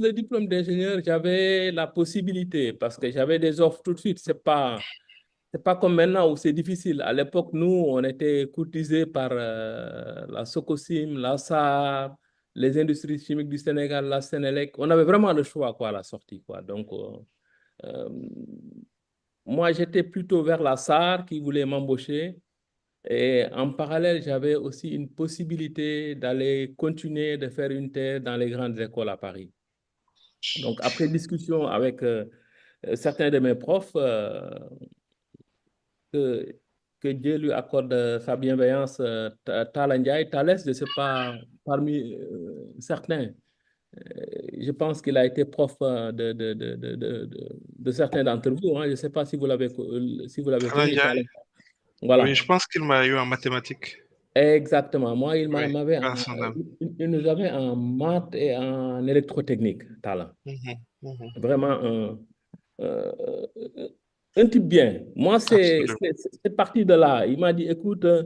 le diplôme d'ingénieur, j'avais la possibilité parce que j'avais des offres tout de suite. C'est pas comme maintenant où c'est difficile. À l'époque, nous, on était courtisés par la Sococim, la SAR, les industries chimiques du Sénégal, la Sénélec. On avait vraiment le choix quoi, à la sortie. Quoi. Donc, euh, moi, j'étais plutôt vers la SAR qui voulait m'embaucher. Et en parallèle, j'avais aussi une possibilité d'aller continuer de faire une thèse dans les grandes écoles à Paris. Donc, après discussion avec certains de mes profs, que, que Dieu lui accorde sa bienveillance, Talla Ndiaye, Thalès, je ne sais pas, parmi certains, je pense qu'il a été prof de certains d'entre vous. Hein. Je ne sais pas si vous l'avez Talon connu, Ndiaye. Thalès. Oui, Voilà. je pense qu'il m'a eu en mathématiques. Exactement. Moi, Oui, à son âme. il nous avait en maths et en électrotechnique, Talla. Mhm, mhm. Vraiment euh, un type bien. Moi, Absolument. c'est parti de là. Il m'a dit, écoute, euh,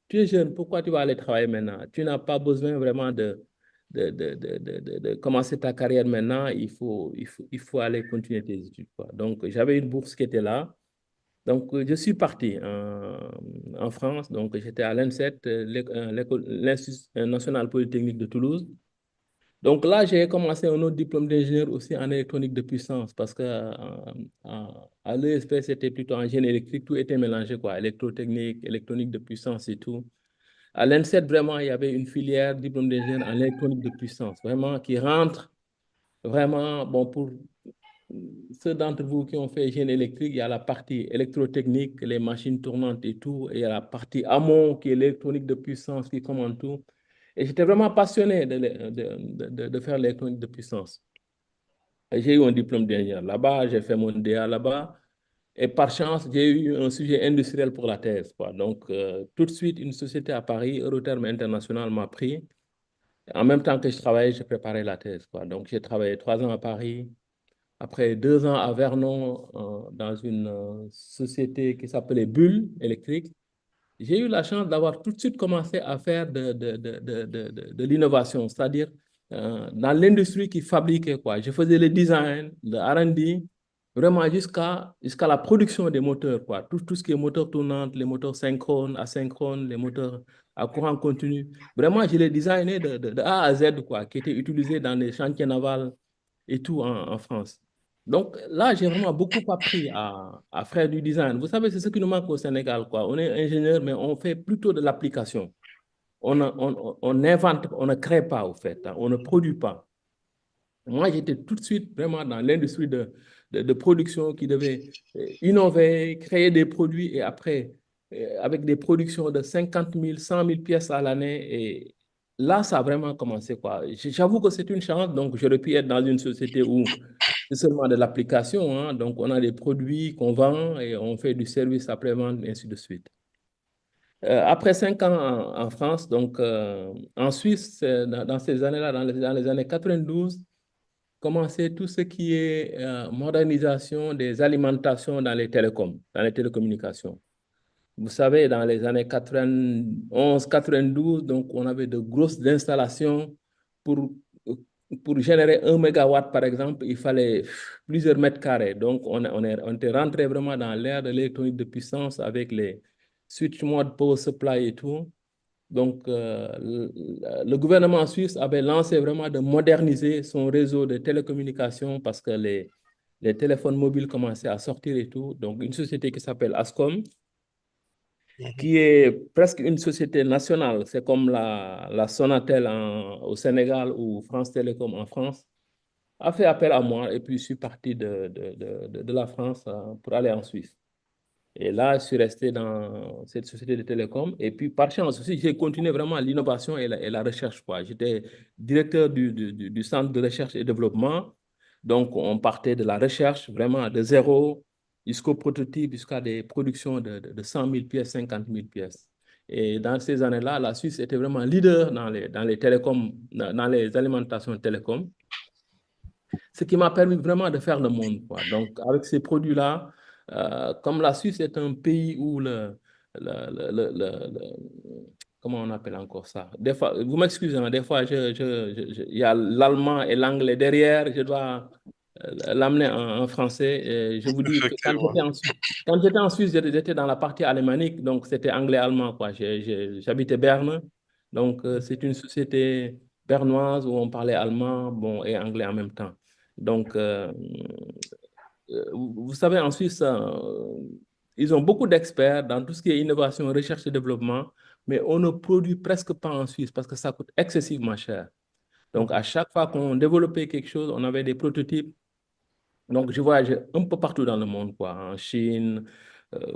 tu es jeune, pourquoi tu vas aller travailler maintenant? Tu n'as pas besoin vraiment de commencer ta carrière maintenant. Il faut aller continuer tes études, quoi. Donc, j'avais une bourse qui était là. Donc, je suis parti en France. Donc, j'étais à l'INSET, l'Institut national polytechnique de Toulouse. Donc là, j'ai commencé un autre diplôme d'ingénieur aussi en électronique de puissance parce que à l'ESP, c'était plutôt en génie électrique, tout était mélangé, quoi, électrotechnique, électronique de puissance et tout. À l'INSET, vraiment, il y avait une filière diplôme d'ingénieur en électronique de puissance, vraiment, qui rentre vraiment, bon, pour ceux d'entre vous qui ont fait génie électrique, il y a la partie électrotechnique, les machines tournantes et tout, et il y a la partie amont qui est l'électronique de puissance qui commande tout. Et j'étais vraiment passionné de faire l'électronique de puissance. J'ai eu un diplôme d'ingénieur là-bas, j'ai fait mon DA là-bas. Et par chance, j'ai eu un sujet industriel pour la thèse, quoi. Donc, tout de suite, une société à Paris, Eurotherm International, m'a pris. En même temps que je travaillais, je préparais la thèse, quoi. Donc, j'ai travaillé 3 ans à Paris. Après 2 ans à Vernon, dans une société qui s'appelait Bull électrique, j'ai eu la chance d'avoir tout de suite commencé à faire de l'innovation, c'est-à-dire dans l'industrie qui fabriquait quoi. Je faisais le design, le R&D, vraiment jusqu'à la production des moteurs, quoi. Tout ce qui est moteur tournant, les moteurs synchrones, asynchrones, les moteurs à courant continu. Vraiment, je les designais de A à Z, quoi, qui étaient utilisés dans les chantiers navals et tout en France. Donc là, j'ai vraiment beaucoup appris à faire du design. Vous savez, c'est ce qui nous manque au Sénégal, quoi. On est ingénieur, mais on fait plutôt de l'application. On invente, on ne crée pas, au fait, hein. On ne produit pas. Moi, j'étais tout de suite vraiment dans l'industrie de production qui devait innover, créer des produits et après, avec des productions de 50 000, 100 000 pièces à l'année. Et là, ça a vraiment commencé, quoi. J'avoue que c'est une chance. Donc, j'aurais pu être dans une société où c'est seulement de l'application, hein. Donc, on a des produits qu'on vend et on fait du service après-vente, et ainsi de suite. Après 5 ans en France, donc en Suisse, dans ces années-là, dans les années 92, commencer tout ce qui est modernisation des alimentations dans les télécoms, dans les télécommunications. Vous savez, dans les années 91, 92, donc on avait de grosses installations pour, pour générer 1 mégawatt, par exemple, il fallait plusieurs mètres carrés. Donc, on était rentré vraiment dans l'ère de l'électronique de puissance avec les switch mode power supply et tout. Donc, le gouvernement suisse avait lancé vraiment de moderniser son réseau de télécommunications parce que les téléphones mobiles commençaient à sortir et tout. Donc, une société qui s'appelle Ascom, Mhm. qui est presque une société nationale, c'est comme la Sonatel au Sénégal ou France Télécom en France, a fait appel à moi et puis je suis parti de la France pour aller en Suisse. Et là, je suis resté dans cette société de télécom. Et puis, par chance aussi, j'ai continué vraiment l'innovation et la recherche, quoi. J'étais directeur du centre de recherche et développement. Donc, on partait de la recherche vraiment de zéro jusqu'au prototype, jusqu'à des productions de 100 000 pièces, 50 000 pièces. Et dans ces années-là, la Suisse était vraiment leader dans les télécoms, dans les alimentations télécoms, ce qui m'a permis vraiment de faire le monde, quoi. Donc, avec ces produits-là, comme la Suisse est un pays où le- le- le- comment on appelle encore ça? Des fois, vous m'excusez, hein, des fois, il y a l'allemand et l'anglais derrière, je dois l'amener en français. Et je vous dis que Effectivement. quand j'étais en Suisse, j'étais dans la partie alémanique, donc c'était anglais-allemand, quoi. J'habitais Berne, donc c'est une société bernoise où on parlait allemand, bon, et anglais en même temps. Donc, vous savez, en Suisse, ils ont beaucoup d'experts dans tout ce qui est innovation, recherche et développement, mais on ne produit presque pas en Suisse parce que ça coûte excessivement cher. Donc, à chaque fois qu'on développait quelque chose, on avait des prototypes. Donc, je voyageais un peu partout dans le monde, quoi, en Chine, euh,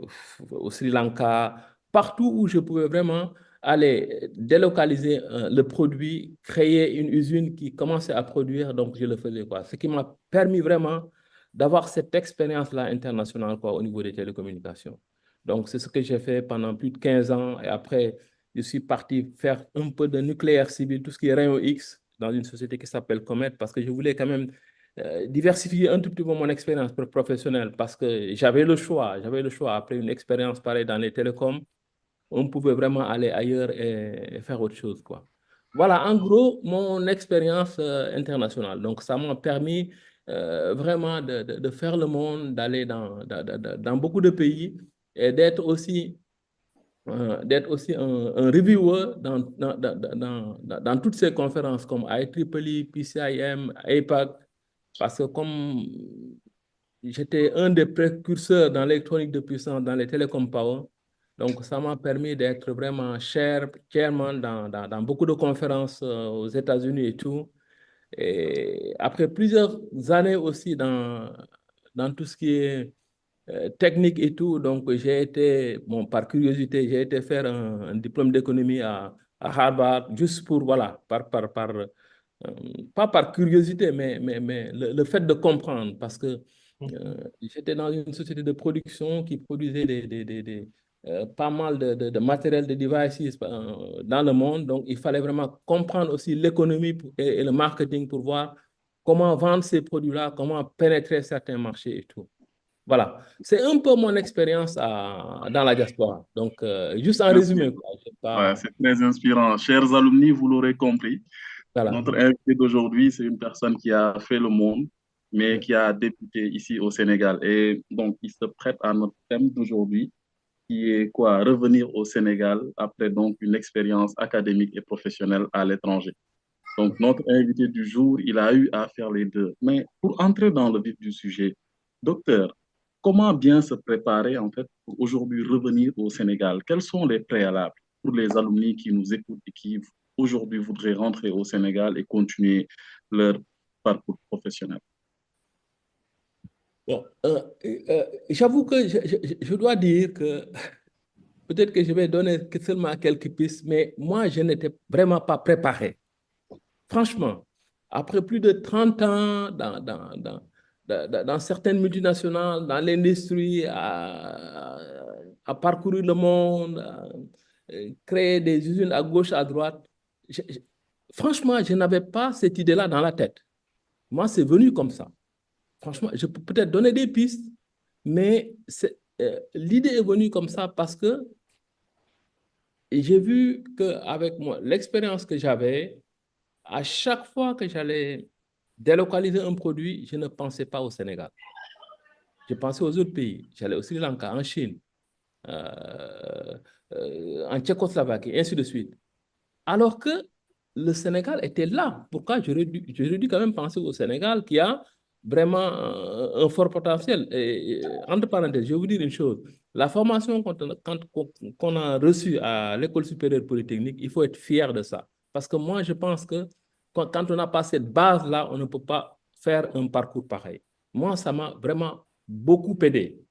au Sri Lanka, partout où je pouvais vraiment aller délocaliser le produit, créer une usine qui commençait à produire, donc je le faisais, quoi. Ce qui m'a permis vraiment d'avoir cette expérience-là internationale, quoi, au niveau des télécommunications. Donc, c'est ce que j'ai fait pendant plus de 15 ans. Et après, je suis parti faire un peu de nucléaire civil, tout ce qui est rayon X, dans une société qui s'appelle Comet, parce que je voulais quand même diversifier un tout petit peu mon expérience professionnelle parce que j'avais le choix. J'avais le choix. Après une expérience pareille dans les télécoms, on pouvait vraiment aller ailleurs et faire autre chose, quoi. Voilà, en gros, mon expérience internationale. Donc, ça m'a permis vraiment de faire le monde, d'aller dans beaucoup de pays et d'être aussi un reviewer dans toutes ces conférences comme IEEE, PCIM, APAC, parce que comme j'étais un des précurseurs dans l'électronique de puissance, dans les télécom power, donc ça m'a permis d'être vraiment chairman dans beaucoup de conférences aux États-Unis et tout. Et après plusieurs années aussi dans tout ce qui est technique et tout, donc j'ai été, bon, par curiosité, j'ai été faire un diplôme d'économie à Harvard, juste pour, voilà, pas par curiosité, mais le fait de comprendre, parce que j'étais dans une société de production qui produisait pas mal de matériel, de devices dans le monde. Donc, il fallait vraiment comprendre aussi l'économie et le marketing pour voir comment vendre ces produits-là, comment pénétrer certains marchés et tout. Voilà, c'est un peu mon expérience dans la diaspora. Donc, juste en Merci. résumé, quoi. Ouais, c'est très inspirant. Chers alumni, vous l'aurez compris. Voilà. Notre invité d'aujourd'hui, c'est une personne qui a fait le monde, mais Ouais. qui a débuté ici au Sénégal. Et donc, il se prête à notre thème d'aujourd'hui, qui est quoi? Revenir au Sénégal après donc une expérience académique et professionnelle à l'étranger. Donc, notre invité du jour, il a eu à faire les deux. Mais pour entrer dans le vif du sujet, docteur, comment bien se préparer en fait pour aujourd'hui revenir au Sénégal? Quels sont les préalables pour les alumni qui nous écoutent et qui aujourd'hui voudraient rentrer au Sénégal et continuer leur parcours professionnel? Bon, j'avoue que je dois dire que peut-être que je vais donner que seulement quelques pistes, mais moi, je n'étais vraiment pas préparé. Franchement, après plus de 30 ans dans certaines multinationales, dans l'industrie, à parcourir le monde, à créer des usines à gauche, à droite, franchement, je n'avais pas cette idée-là dans la tête. Moi, c'est venu comme ça. Franchement, je peux peut-être donner des pistes, mais l'idée est venue comme ça parce que j'ai vu qu'avec moi, l'expérience que j'avais, à chaque fois que j'allais délocaliser un produit, je ne pensais pas au Sénégal. Je pensais aux autres pays. J'allais au Sri Lanka, en Chine, en Tchécoslovaquie, et ainsi de suite. Alors que le Sénégal était là. Pourquoi j'aurais dû quand même penser au Sénégal qui a vraiment un fort potentiel. Entre parenthèses, je vais vous dire une chose. La formation qu'on a reçue à l'École supérieure polytechnique, il faut être fier de ça. Parce que moi, je pense que quand on n'a pas cette base-là, on ne peut pas faire un parcours pareil. Moi, ça m'a vraiment beaucoup aidé.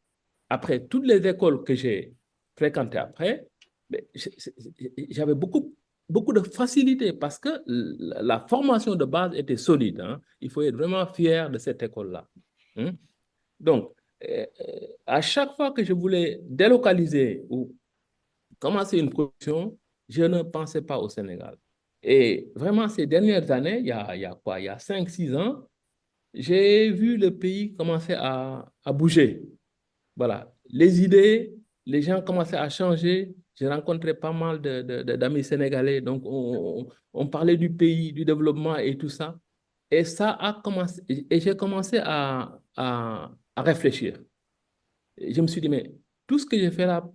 Après, toutes les écoles que j'ai fréquentées après, j'avais beaucoup de facilité parce que la formation de base était solide, hein. Il faut être vraiment fier de cette école-là. Hein. Donc, à chaque fois que je voulais délocaliser ou commencer une production, je ne pensais pas au Sénégal. Et vraiment, ces dernières années, il y a quoi? Il y a 5, 6 ans, j'ai vu le pays commencer à bouger. Voilà, les idées, les gens commençaient à changer. J'ai rencontré pas mal d'amis sénégalais. Donc, on parlait du pays, du développement et tout ça. Et ça a commencé, et j'ai commencé à réfléchir. Et je me suis dit, mais tout ce que j'ai fait là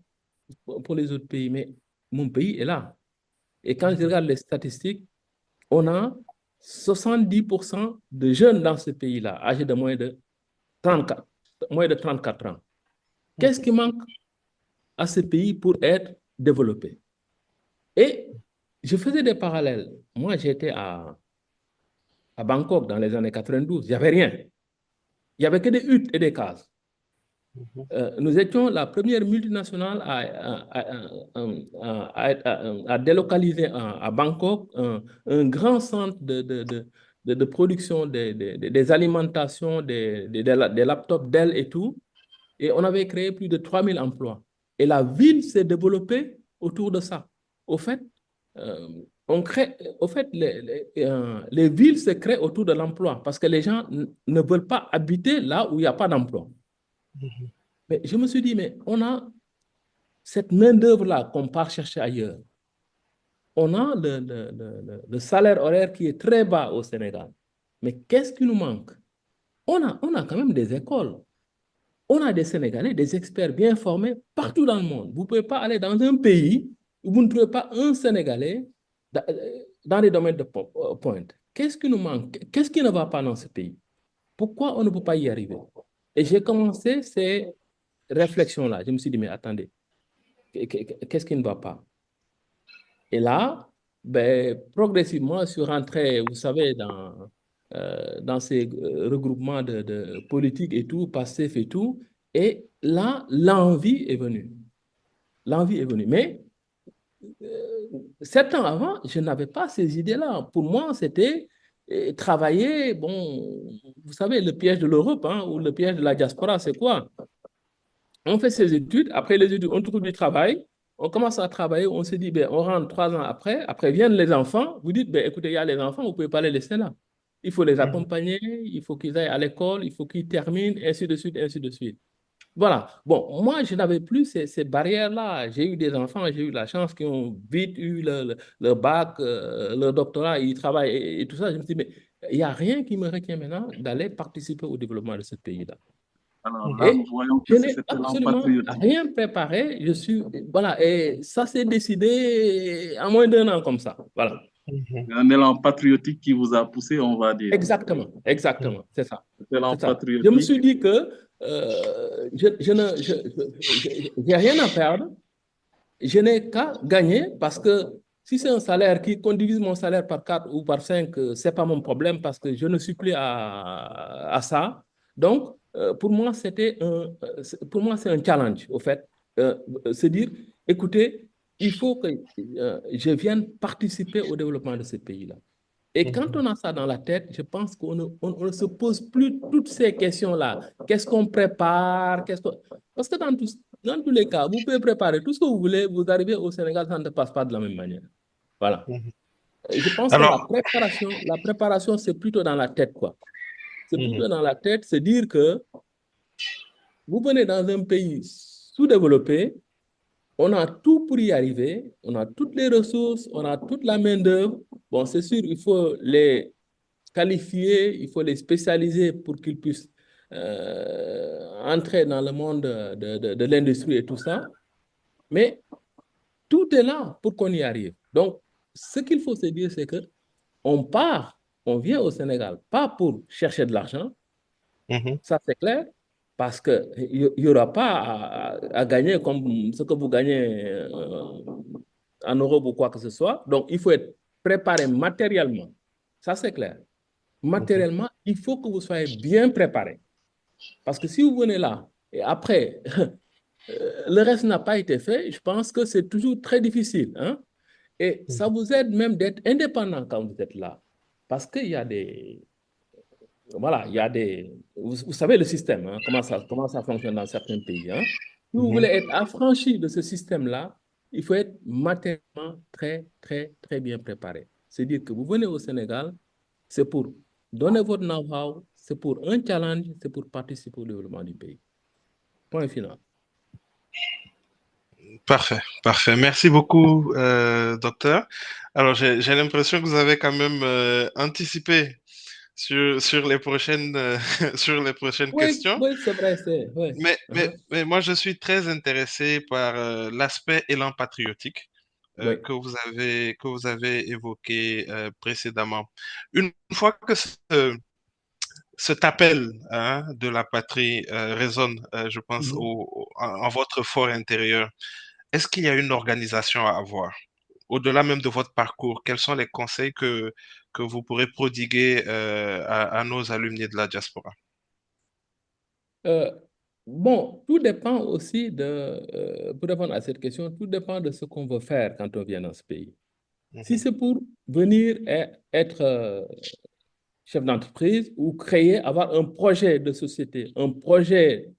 pour les autres pays, mais mon pays est là. Et quand je regarde les statistiques, on a 70% de jeunes dans ce pays-là, âgés de moins de 34 ans. Qu'est-ce qui manque à ce pays pour être développé? Et je faisais des parallèles. Moi, j'étais à Bangkok dans les années 92. Il n'y avait rien. Il n'y avait que des huttes et des cases. Nous étions la première multinationale à délocaliser à Bangkok un grand centre de production des alimentations, des laptops Dell et tout. Et on avait créé plus de 3000 emplois. Et la ville s'est développée autour de ça. Au fait, les villes se créent autour de l'emploi parce que les gens ne veulent pas habiter là où il n'y a pas d'emploi. Mais je me suis dit, mais on a cette main-d'œuvre-là qu'on part chercher ailleurs. On a le salaire horaire qui est très bas au Sénégal. Mais qu'est-ce qui nous manque? On a quand même des écoles. On a des Sénégalais, des experts bien formés partout dans le monde. Vous ne pouvez pas aller dans un pays où vous ne trouvez pas un Sénégalais dans les domaines de pointe. Qu'est-ce qui nous manque? Qu'est-ce qui ne va pas dans ce pays? Pourquoi on ne peut pas y arriver? Et j'ai commencé ces réflexions-là. Je me suis dit, mais attendez, qu'est-ce qui ne va pas? Et là, ben, progressivement, je suis rentré, vous savez, dans ces regroupements de politique et tout, passif et tout. Et là, l'envie est venue. L'envie est venue. Mais 7 ans avant, je n'avais pas ces idées-là. Pour moi, c'était travailler, bon, vous savez, le piège de l'Europe, hein, ou le piège de la diaspora, c'est quoi? On fait ses études, après les études, on trouve du travail, on commence à travailler, on se dit, ben, on rentre 3 ans après viennent les enfants, vous dites, ben, écoutez, il y a les enfants, vous ne pouvez pas les laisser là. Il faut les accompagner, il faut qu'ils aillent à l'école, il faut qu'ils terminent, ainsi de suite, ainsi de suite. Voilà. Bon, moi, je n'avais plus ces barrières-là. J'ai eu des enfants, j'ai eu la chance qui ont vite eu leur bac, leur doctorat, ils travaillent et tout ça. Je me suis dit, mais il n'y a rien qui me retient maintenant d'aller participer au développement de ce pays-là. Alors là, nous voyons que je n'ai c'était absolument l'empatriotisme. rien préparé. Voilà, et ça s'est décidé en moins d'1 an comme ça. Voilà. Un élan patriotique qui vous a poussé, on va dire. Exactement, c'est ça. L'élan patriotique. Je me suis dit que je n'ai rien à perdre. Je n'ai qu'à gagner parce que si c'est un salaire qu'on divise mon salaire par 4 ou par 5, ce n'est pas mon problème parce que je ne suis plus à ça. Donc, pour moi, c'est un challenge, au fait. Se dire, écoutez, il faut que je vienne participer au développement de ce pays-là. Et quand on a ça dans la tête, je pense qu'on ne se pose plus toutes ces questions-là. Qu'est-ce qu'on prépare? Parce que dans tous les cas, vous pouvez préparer tout ce que vous voulez, vous arrivez au Sénégal, ça ne passe pas de la même manière. Voilà. Je pense que la préparation, c'est plutôt dans la tête, quoi. C'est plutôt dans la tête, c'est dire que vous venez dans un pays sous-développé, on a tout pour y arriver, on a toutes les ressources, on a toute la main-d'œuvre. Bon, c'est sûr, il faut les qualifier, il faut les spécialiser pour qu'ils puissent entrer dans le monde de l'industrie et tout ça. Mais tout est là pour qu'on y arrive. Donc, ce qu'il faut se dire, c'est on vient au Sénégal, pas pour chercher de l'argent, ça c'est clair, parce qu'il n'y aura pas à gagner comme ce que vous gagnez en Europe ou quoi que ce soit. Donc, il faut être préparé matériellement. Ça c'est clair. Matériellement, il faut que vous soyez bien préparé. Parce que si vous venez là, et après, le reste n'a pas été fait, je pense que c'est toujours très difficile. Hein? Et ça vous aide même d'être indépendant quand vous êtes là. Parce qu'il y a des... Voilà, il y a des... Vous savez le système, hein, comment ça fonctionne dans certains pays. Hein? Si vous voulez être affranchi de ce système-là, il faut être matériellement très, très, très bien préparé. C'est-à-dire que vous venez au Sénégal, c'est pour donner votre know-how, c'est pour un challenge, c'est pour participer au développement du pays. Point final. Parfait, parfait. Merci beaucoup, docteur. Alors, j'ai l'impression que vous avez quand même anticipé sur les prochaines, sur les prochaines Oui, questions. oui, c'est vrai, c'est... Oui. Mais moi, je suis très intéressé par l'aspect élan patriotique Oui. que vous avez évoqué précédemment. Une fois que cet appel hein, de la patrie résonne, je pense, Mhm. en votre fort intérieur, est-ce qu'il y a une organisation à avoir? Au-delà même de votre parcours, quels sont les conseils que vous pourrez prodiguer à nos alumni de la diaspora? Euh, bon, tout dépend aussi pour répondre à cette question, tout dépend de ce qu'on veut faire quand on vient dans ce pays. Si Mhm, c'est pour venir et être chef d'entreprise ou créer, avoir un projet de société, un projet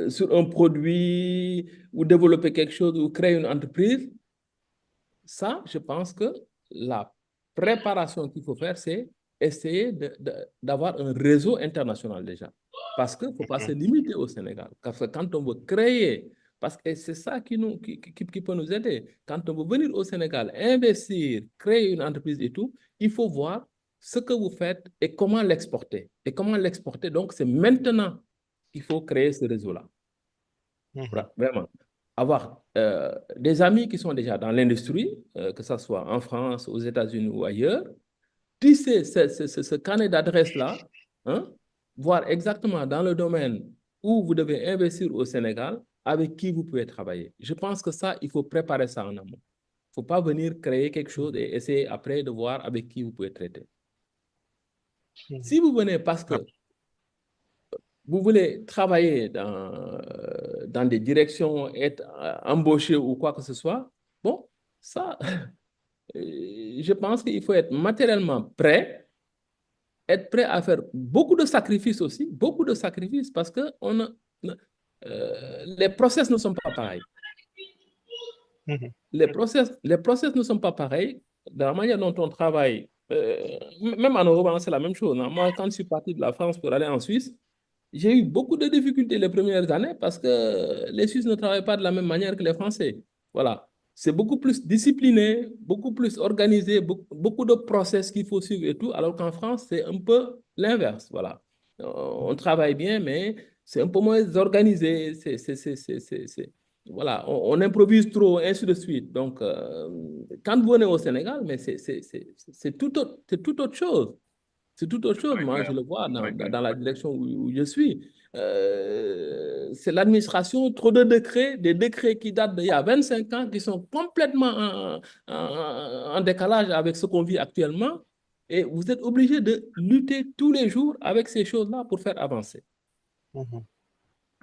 sur un produit ou développer quelque chose ou créer une entreprise, ça, je pense que la préparation qu'il faut faire, c'est essayer d'avoir un réseau international déjà. Parce qu'il ne faut pas se mhm, limiter au Sénégal. Parce que quand on veut créer, parce que c'est ça qui peut nous aider. Quand on veut venir au Sénégal, investir, créer une entreprise et tout, il faut voir ce que vous faites et comment l'exporter. Et comment l'exporter, donc c'est maintenant qu'il faut créer ce réseau-là. mhm. Vraiment. Avoir des amis qui sont déjà dans l'industrie, que ce soit en France, aux États-Unis ou ailleurs, tisser ce carnet d'adresses-là, hein, voir exactement dans le domaine où vous devez investir au Sénégal, avec qui vous pouvez travailler. Je pense que ça, il faut préparer ça en amont. Il ne faut pas venir créer quelque chose et essayer après de voir avec qui vous pouvez traiter. Si vous venez parce Ah, que vous voulez travailler dans des directions, être embauché ou quoi que ce soit, bon, ça, je pense qu'il faut être matériellement prêt, être prêt à faire beaucoup de sacrifices aussi, beaucoup de sacrifices parce que les process ne sont pas pareils. mhm, Les process ne sont pas pareils. De la manière dont on travaille, même en Europe, hein, c'est la même chose. Hein. Moi, quand je suis parti de la France pour aller en Suisse, j'ai eu beaucoup de difficultés les premières années parce que les Suisses ne travaillent pas de la même manière que les Français. Voilà. C'est beaucoup plus discipliné, beaucoup plus organisé, beaucoup de process qu'il faut suivre et tout, alors qu'en France, c'est un peu l'inverse. Voilà. On travaille bien, mais c'est un peu moins organisé. Voilà, on improvise trop, ainsi de suite. Donc, quand vous venez au Sénégal, mais c'est tout autre chose. C'est tout autre chose. Très Moi, je clair, le vois très clair. dans la direction où je suis. C'est l'administration, trop de décrets, des décrets qui datent d'il y a 25 ans, qui sont complètement en décalage avec ce qu'on vit actuellement. Et vous êtes obligé de lutter tous les jours avec ces choses-là pour faire avancer. mhm, Très clair.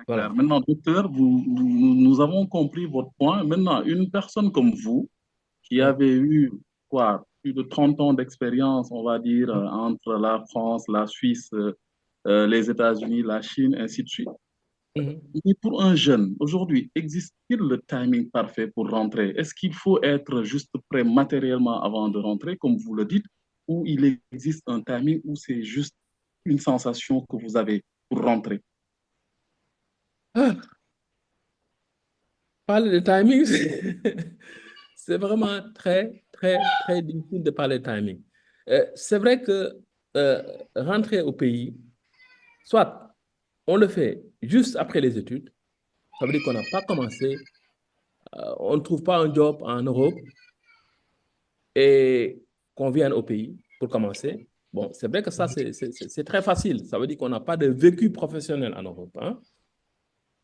Voilà. Maintenant, docteur, nous avons compris votre point. Maintenant, une personne comme vous, qui Ouais. avez eu quoi, plus de 30 ans d'expérience, on va dire, entre la France, la Suisse, les États-Unis, la Chine, ainsi de suite. Mhm. Mais pour un jeune, aujourd'hui, existe-t-il le timing parfait pour rentrer? Est-ce qu'il faut être juste prêt matériellement avant de rentrer, comme vous le dites, ou il existe un timing où c'est juste une sensation que vous avez pour rentrer? Ah, parler de timing, c'est vraiment très difficile de parler de timing. C'est vrai que rentrer au pays, soit on le fait juste après les études, ça veut dire qu'on n'a pas commencé, on ne trouve pas un job en Europe et qu'on vienne au pays pour commencer. Bon, c'est vrai que ça, c'est très facile. Ça veut dire qu'on n'a pas de vécu professionnel en Europe. Hein.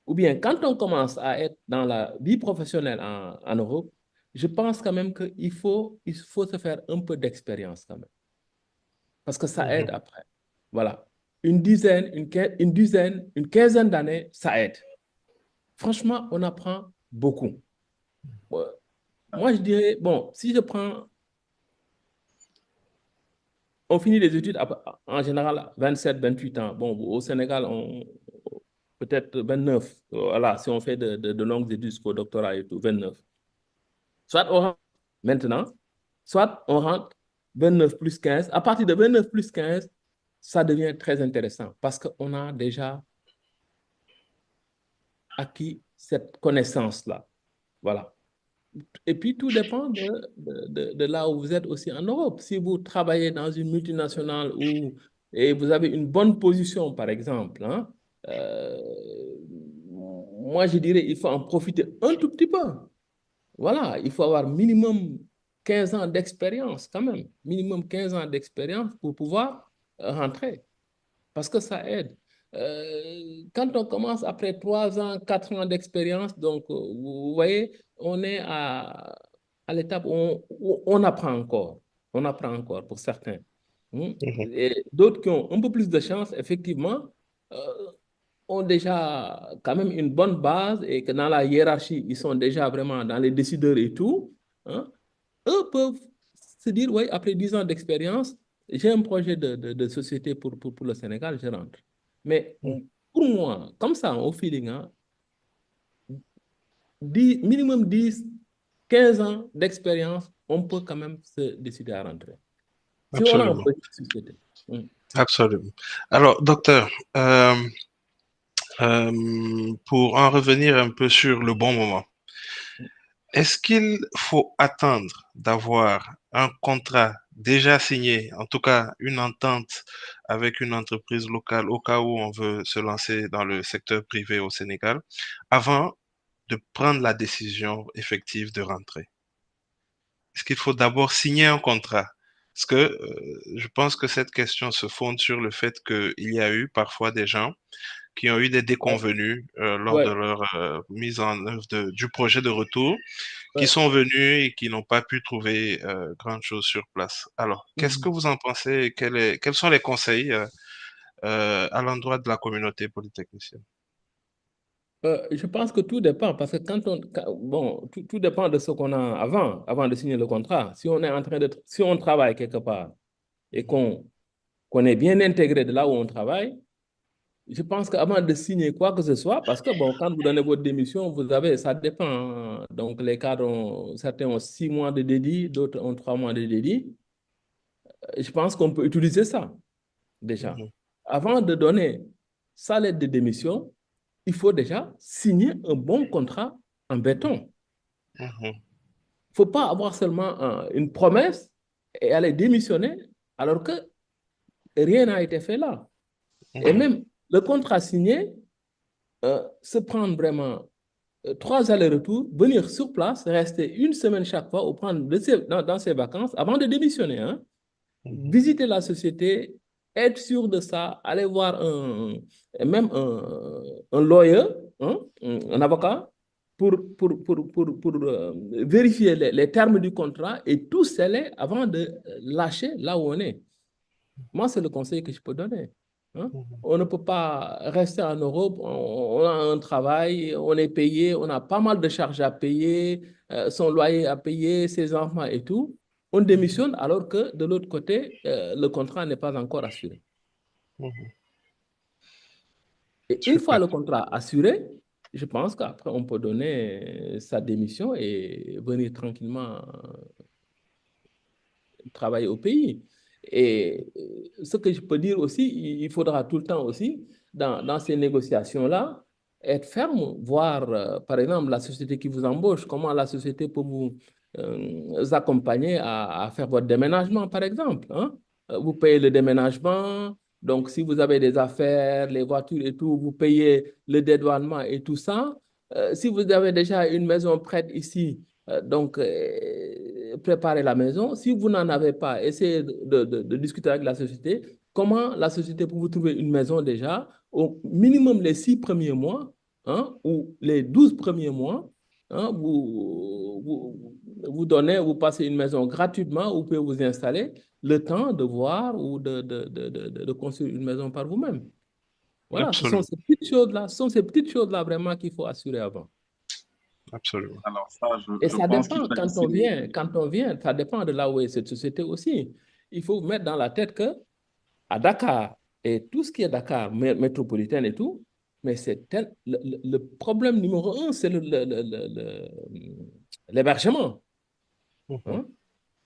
Ou bien, quand on commence à être dans la vie professionnelle en Europe, je pense quand même il faut se faire un peu d'expérience quand même. Parce que ça mhm. aide après. Voilà. Une quinzaine d'années, ça aide. Franchement, on apprend beaucoup. Ouais. Moi, je dirais, bon, si je prends, on finit les études en général 27, 28 ans. Bon, au Sénégal, peut-être 29. Voilà, si on fait de longues études jusqu'au doctorat et tout, 29. Soit on rentre maintenant, soit on rentre 29 plus 15. À partir de 29 plus 15, ça devient très intéressant parce qu'on a déjà acquis cette connaissance-là. Voilà. Et puis, tout dépend de là où vous êtes aussi en Europe. Si vous travaillez dans une multinationale et vous avez une bonne position, par exemple, hein, moi, je dirais il faut en profiter un tout petit peu. Voilà, il faut avoir minimum 15 ans d'expérience quand même. Minimum 15 ans d'expérience pour pouvoir rentrer. Parce que ça aide. Quand on commence après 3 ans, 4 ans d'expérience, donc vous voyez, on est à l'étape où on apprend encore. On apprend encore pour certains. Mhm. Et d'autres qui ont un peu plus de chance, effectivement, euh, ont déjà quand même une bonne base et que dans la hiérarchie, ils sont déjà vraiment dans les décideurs et tout. Hein. Eux peuvent se dire, oui, après 10 ans d'expérience, j'ai un projet de société pour le Sénégal, je rentre. Mais pour moi, comme ça, au feeling, hein, minimum 10, 15 ans d'expérience, on peut quand même se décider à rentrer. Si on a un Absolument, projet de société. absolument. Alors, docteur, pour en revenir un peu sur le bon moment, est-ce qu'il faut attendre d'avoir un contrat déjà signé, en tout cas une entente avec une entreprise locale au cas où on veut se lancer dans le secteur privé au Sénégal, avant de prendre la décision effective de rentrer? Est-ce qu'il faut d'abord signer un contrat? Parce que je pense que cette question se fonde sur le fait qu'il y a eu parfois des gens qui ont eu des Ouais, déconvenues lors de ouais, leur mise en œuvre du projet de retour, qui ouais. sont venus et qui n'ont pas pu trouver grande chose sur place. Alors, qu'est-ce que Mhm. vous en pensez et quels sont les conseils à l'endroit de la communauté polytechnicienne? Je pense que tout dépend parce que bon, tout dépend de ce qu'on a avant de signer le contrat. Si on est en train si on travaille quelque part et qu'on est bien intégré de là où on travaille, je pense qu'avant de signer quoi que ce soit, parce que bon, quand vous donnez votre démission, ça dépend, hein. Donc les cadres certains ont 6 mois de délit, d'autres ont 3 mois de délit. Je pense qu'on peut utiliser ça déjà. Mhm, Avant de donner sa lettre de démission, il faut déjà signer un bon contrat en béton. mhm, Il ne faut pas avoir seulement une promesse et aller démissionner alors que rien n'a été fait là. Et mhm, même le contrat signé, se prendre vraiment 3 allers-retours, venir sur place, rester une semaine chaque fois ou prendre dans ses vacances avant de démissionner. Hein. mhm, Visiter la société, être sûr de ça, aller voir même un lawyer, hein, un avocat, pour vérifier les termes du contrat et tout sceller avant de lâcher là où on est. Moi, c'est le conseil que je peux donner. Hein. mhm. On ne peut pas rester en Europe, on a un travail, on est payé, on a pas mal de charges à payer, son loyer à payer, ses enfants et tout. On démissionne alors que de l'autre côté, le contrat n'est pas encore assuré. Mhm. Et une fois Super, le contrat assuré, je pense qu'après, on peut donner sa démission et venir tranquillement travailler au pays. Et ce que je peux dire aussi, il faudra tout le temps aussi, dans ces négociations-là, être ferme, voir, par exemple, la société qui vous embauche, comment la société peut vous accompagner à faire votre déménagement, par exemple. Hein. Vous payez le déménagement, donc si vous avez des affaires, les voitures et tout, vous payez le dédouanement et tout ça. Si vous avez déjà une maison prête ici, donc, préparez la maison. Si vous n'en avez pas, essayez de discuter avec la société. Comment la société peut vous trouver une maison déjà, au minimum les 6 premiers mois, hein, ou les 12 premiers mois, hein, vous passez une maison gratuitement, vous pouvez vous installer le temps de voir ou de construire une maison par vous-même. Voilà, ce sont absolument, ces petites choses-là, ce sont ces petites choses-là vraiment qu'il faut assurer avant. absolument. Alors ça, Et je ça pense qu'il dépend, s'agissait. quand on vient, ça dépend de là où est cette société aussi. Il faut vous mettre dans la tête que à Dakar, et tout ce qui est Dakar, métropolitaine et tout, mais le problème numéro un, c'est l'hébergement. Mhm, Hein.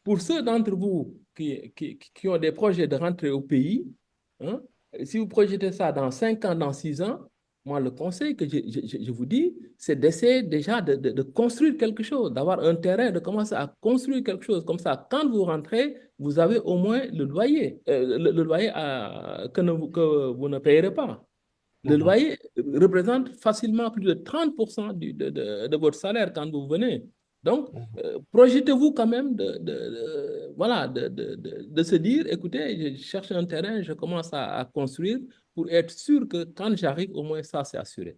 Pour ceux d'entre vous qui ont des projets de rentrer au pays, hein, si vous projetez ça dans 5 ans, dans 6 ans, moi, le conseil que je vous dis, c'est d'essayer déjà de construire quelque chose, d'avoir un terrain, de commencer à construire quelque chose. Comme ça, quand vous rentrez, vous avez au moins le loyer, le loyer que vous ne payerez pas. Le loyer représente facilement plus de 30% de votre salaire quand vous venez. Donc, projetez-vous quand même voilà, de se dire, écoutez, je cherche un terrain, je commence à construire pour être sûr que quand j'arrive, au moins ça, c'est assuré.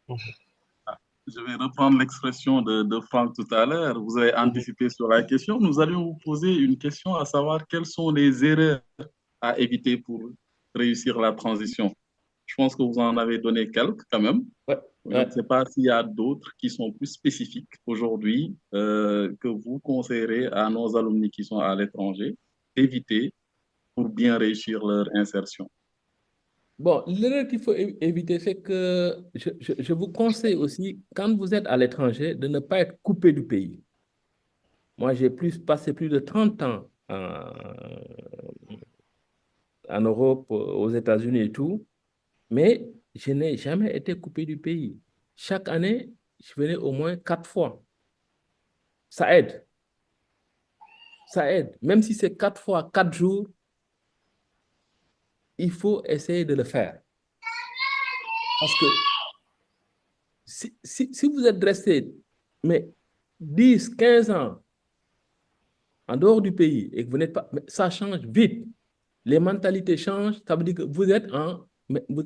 Je vais reprendre l'expression de Franck tout à l'heure. Vous avez anticipé sur la question. Nous allions vous poser une question à savoir quelles sont les erreurs à éviter pour réussir la transition. Je pense que vous en avez donné quelques quand même. Ouais, Je ne sais pas s'il y a d'autres qui sont plus spécifiques aujourd'hui que vous conseillerez à nos alumni qui sont à l'étranger d'éviter pour bien réussir leur insertion. Bon, l'erreur qu'il faut éviter, c'est que je vous conseille aussi, quand vous êtes à l'étranger, de ne pas être coupé du pays. Moi, j'ai passé plus de 30 ans en Europe, aux États-Unis et tout, mais je n'ai jamais été coupé du pays. Chaque année, je venais au moins 4 fois. Ça aide. Ça aide. Même si c'est 4 fois, 4 jours, il faut essayer de le faire. Parce que si vous êtes resté mais 10, 15 ans en dehors du pays et que vous n'êtes pas, ça change vite. Les mentalités changent, ça veut dire que vous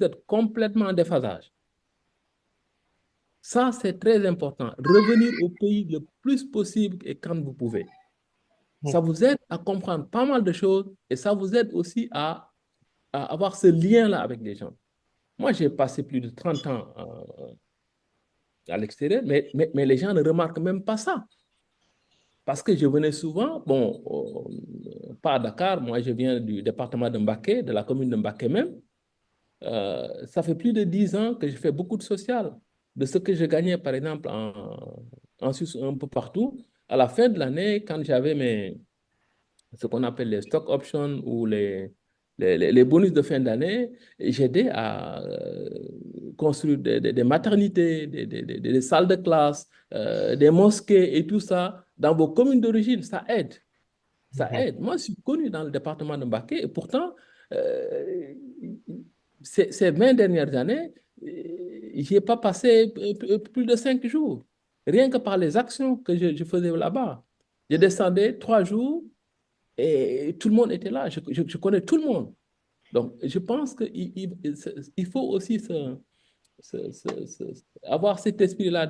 êtes complètement en déphasage. Ça, c'est très important. Revenir au pays le plus possible et quand vous pouvez. Ça vous aide à comprendre pas mal de choses et ça vous aide aussi à avoir ce lien-là avec les gens. Moi, j'ai passé plus de 30 ans à l'extérieur, mais les gens ne remarquent même pas ça. Parce que je venais souvent, bon, pas à Dakar, moi je viens du département de Mbacké, de la commune de Mbacké même. Ça fait plus de 10 ans que je fais beaucoup de social. De ce que je gagnais, par exemple, en Suisse, un peu partout. À la fin de l'année, quand j'avais ce qu'on appelle les stock options ou les bonus de fin d'année, j'aidais à construire des maternités, des salles de classe, des mosquées et tout ça dans vos communes d'origine. Ça aide. Ça aide. Moi, je suis connu dans le département de Mbacké et pourtant, ces 20 dernières années, je n'ai pas passé plus de 5 jours. Rien que par les actions que je faisais là-bas. Je descendais 3 jours et tout le monde était là. Je connais tout le monde. Donc, je pense qu'il faut aussi avoir cet esprit-là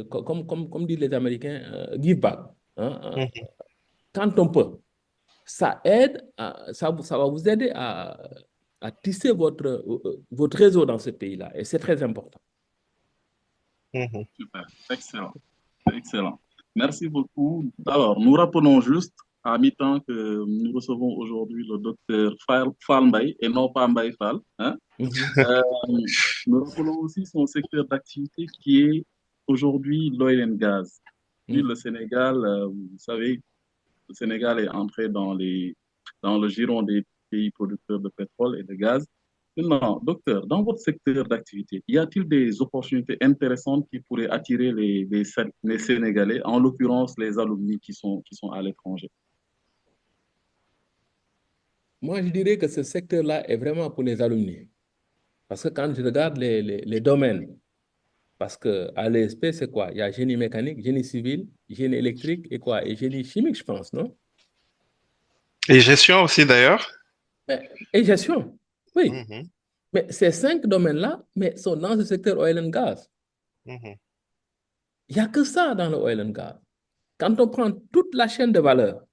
comme disent les Américains, give back. Hein, quand on peut. Ça aide, ça va vous aider à tisser votre réseau dans ce pays-là. Et c'est très important. Super, excellent, excellent. Merci beaucoup. Alors, nous rappelons juste à mi-temps que nous recevons aujourd'hui le docteur Fall Mbaye et non pas Mbaye Fall. Hein? Nous rappelons aussi son secteur d'activité qui est aujourd'hui l'oil and gas. Puis le Sénégal, vous savez, le Sénégal est entré dans le giron des pays producteurs de pétrole et de gaz. Maintenant, docteur, dans votre secteur d'activité, y a-t-il des opportunités intéressantes qui pourraient attirer les Sénégalais, en l'occurrence les alumni qui sont à l'étranger? Moi, je dirais que ce secteur-là est vraiment pour les alumni. Parce que quand je regarde les domaines, parce qu'à l'ESP, c'est quoi? Il y a génie mécanique, génie civil, génie électrique et quoi? Et génie chimique, je pense, non? Et gestion aussi, d'ailleurs. Et gestion, oui. Mais ces 5 domaines-là sont dans le secteur oil and gas. Il n'y a que ça dans le oil and gas. Quand on prend toute la chaîne de valeur,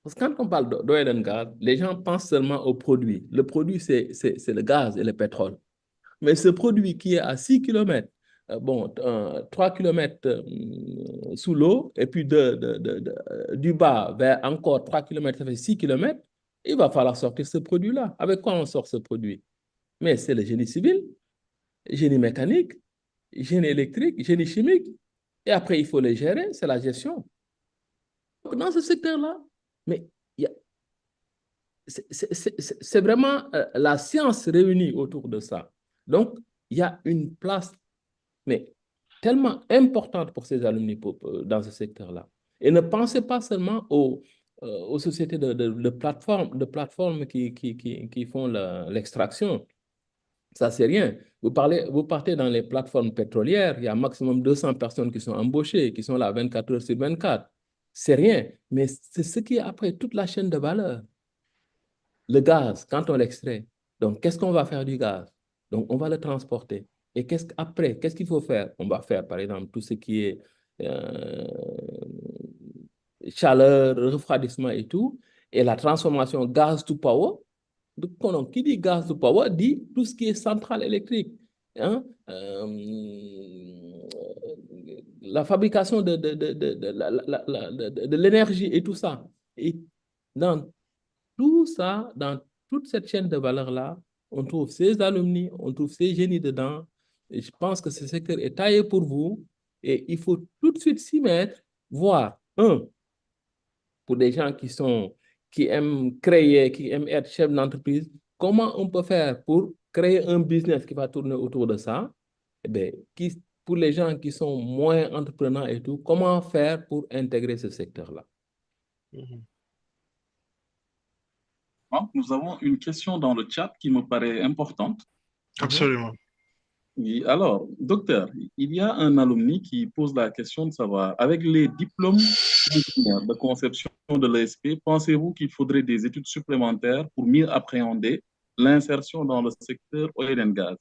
parce que quand on parle d'oil and gas, les gens pensent seulement au produit. Le produit, c'est le gaz et le pétrole. Mais ce produit qui est à 6 km, 3 km sous l'eau, et puis du bas vers encore 3 km, ça fait 6 km, il va falloir sortir ce produit-là. Avec quoi on sort ce produit? Mais c'est le génie civil, génie mécanique, génie électrique, génie chimique. Et après, il faut les gérer, c'est la gestion. Donc, dans ce secteur-là, mais c'est vraiment la science réunie autour de ça. Donc, il y a une place, mais tellement importante pour ces alumni dans ce secteur-là. Et ne pensez pas seulement aux sociétés de plateformes qui font l'extraction. Ça, c'est rien. Vous partez dans les plateformes pétrolières, il y a maximum 200 personnes qui sont embauchées, qui sont là 24 heures sur 24. C'est rien, mais c'est ce qui est après toute la chaîne de valeur. Le gaz, quand on l'extrait, donc qu'est-ce qu'on va faire du gaz? Donc, on va le transporter. Et qu'est-ce qu'il faut faire? On va faire, par exemple, tout ce qui est chaleur, refroidissement et tout, et la transformation gaz to power. Donc, qui dit gaz to power dit tout ce qui est centrale électrique. Hein? La fabrication de l'énergie et tout ça. Et dans tout ça, dans toute cette chaîne de valeur-là, on trouve ces alumni, on trouve ces génies dedans. Et je pense que ce secteur est taillé pour vous et il faut tout de suite s'y mettre, voir, pour des gens qui aiment créer, qui aiment être chef d'entreprise, comment on peut faire pour créer un business qui va tourner autour de ça? Eh bien, pour les gens qui sont moins entrepreneurs et tout, comment faire pour intégrer ce secteur-là? Nous avons une question dans le chat qui me paraît importante. Absolument. Oui, alors, docteur, il y a un alumni qui pose la question de savoir, avec les diplômes de conception de l'ESP, pensez-vous qu'il faudrait des études supplémentaires pour mieux appréhender l'insertion dans le secteur oil and gas?